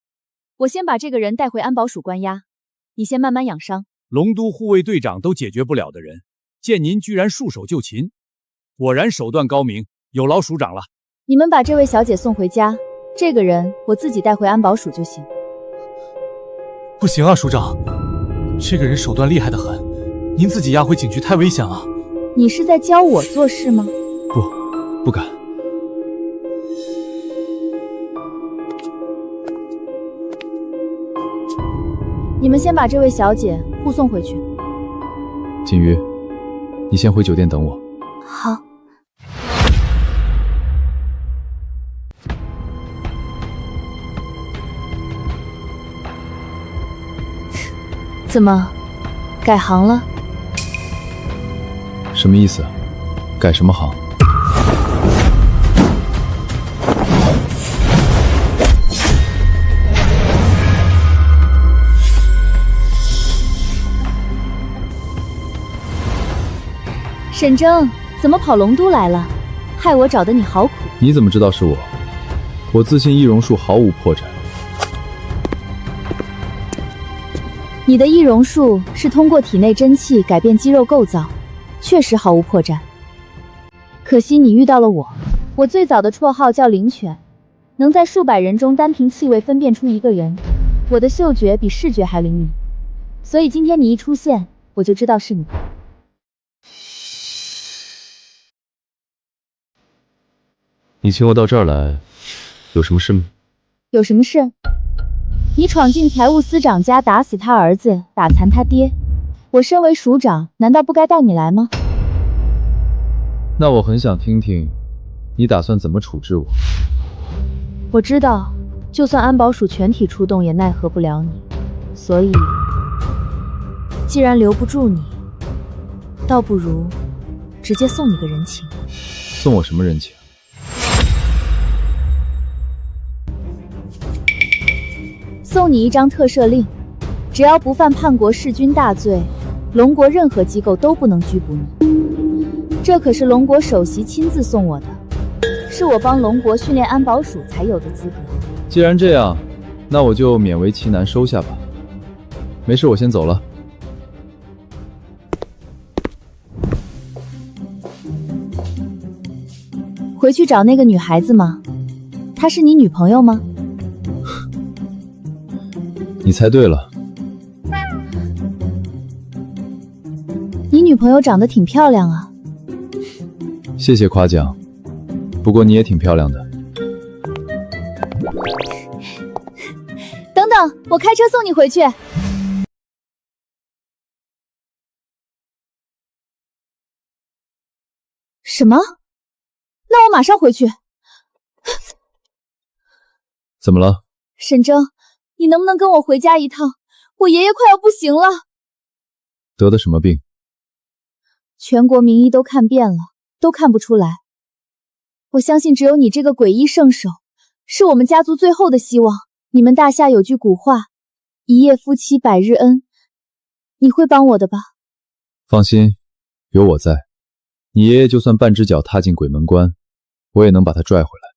我先把这个人带回安保署关押，你先慢慢养伤。龙都护卫队长都解决不了的人，见您居然束手就擒，果然手段高明，有劳署长了。你们把这位小姐送回家，这个人我自己带回安保署就行。不行啊，署长，这个人手段厉害得很，您自己押回警局太危险了。你是在教我做事吗？不敢。你们先把这位小姐护送回去。锦瑜，你先回酒店等我。好。怎么，改行了？什么意思？改什么行？沈征，怎么跑龙都来了？害我找的你好苦。你怎么知道是我？我自信易容术毫无破绽。你的易容术是通过体内真气改变肌肉构造，确实毫无破绽。可惜你遇到了我。我最早的绰号叫灵犬，能在数百人中单凭气味分辨出一个人。我的嗅觉比视觉还灵敏，所以今天你一出现，我就知道是你。你请我到这儿来，有什么事吗？有什么事？你闯进财务司长家，打死他儿子，打残他爹。我身为署长，难道不该带你来吗？那我很想听听，你打算怎么处置我？我知道，就算安保署全体出动，也奈何不了你。所以，既然留不住你，倒不如直接送你个人情。送我什么人情？送你一张特赦令，只要不犯叛国弑君大罪，龙国任何机构都不能拘捕你。这可是龙国首席亲自送我的，是我帮龙国训练安保署才有的资格。既然这样，那我就勉为其难收下吧。没事，我先走了。回去找那个女孩子吗？她是你女朋友吗？你猜对了，你女朋友长得挺漂亮啊。谢谢夸奖，不过你也挺漂亮的。等等，我开车送你回去。什么？那我马上回去。怎么了？沈征，你能不能跟我回家一趟？我爷爷快要不行了。得的什么病？全国名医都看遍了，都看不出来。我相信只有你这个鬼医圣手，是我们家族最后的希望。你们大夏有句古话，一夜夫妻百日恩，你会帮我的吧？放心，有我在，你爷爷就算半只脚踏进鬼门关，我也能把他拽回来。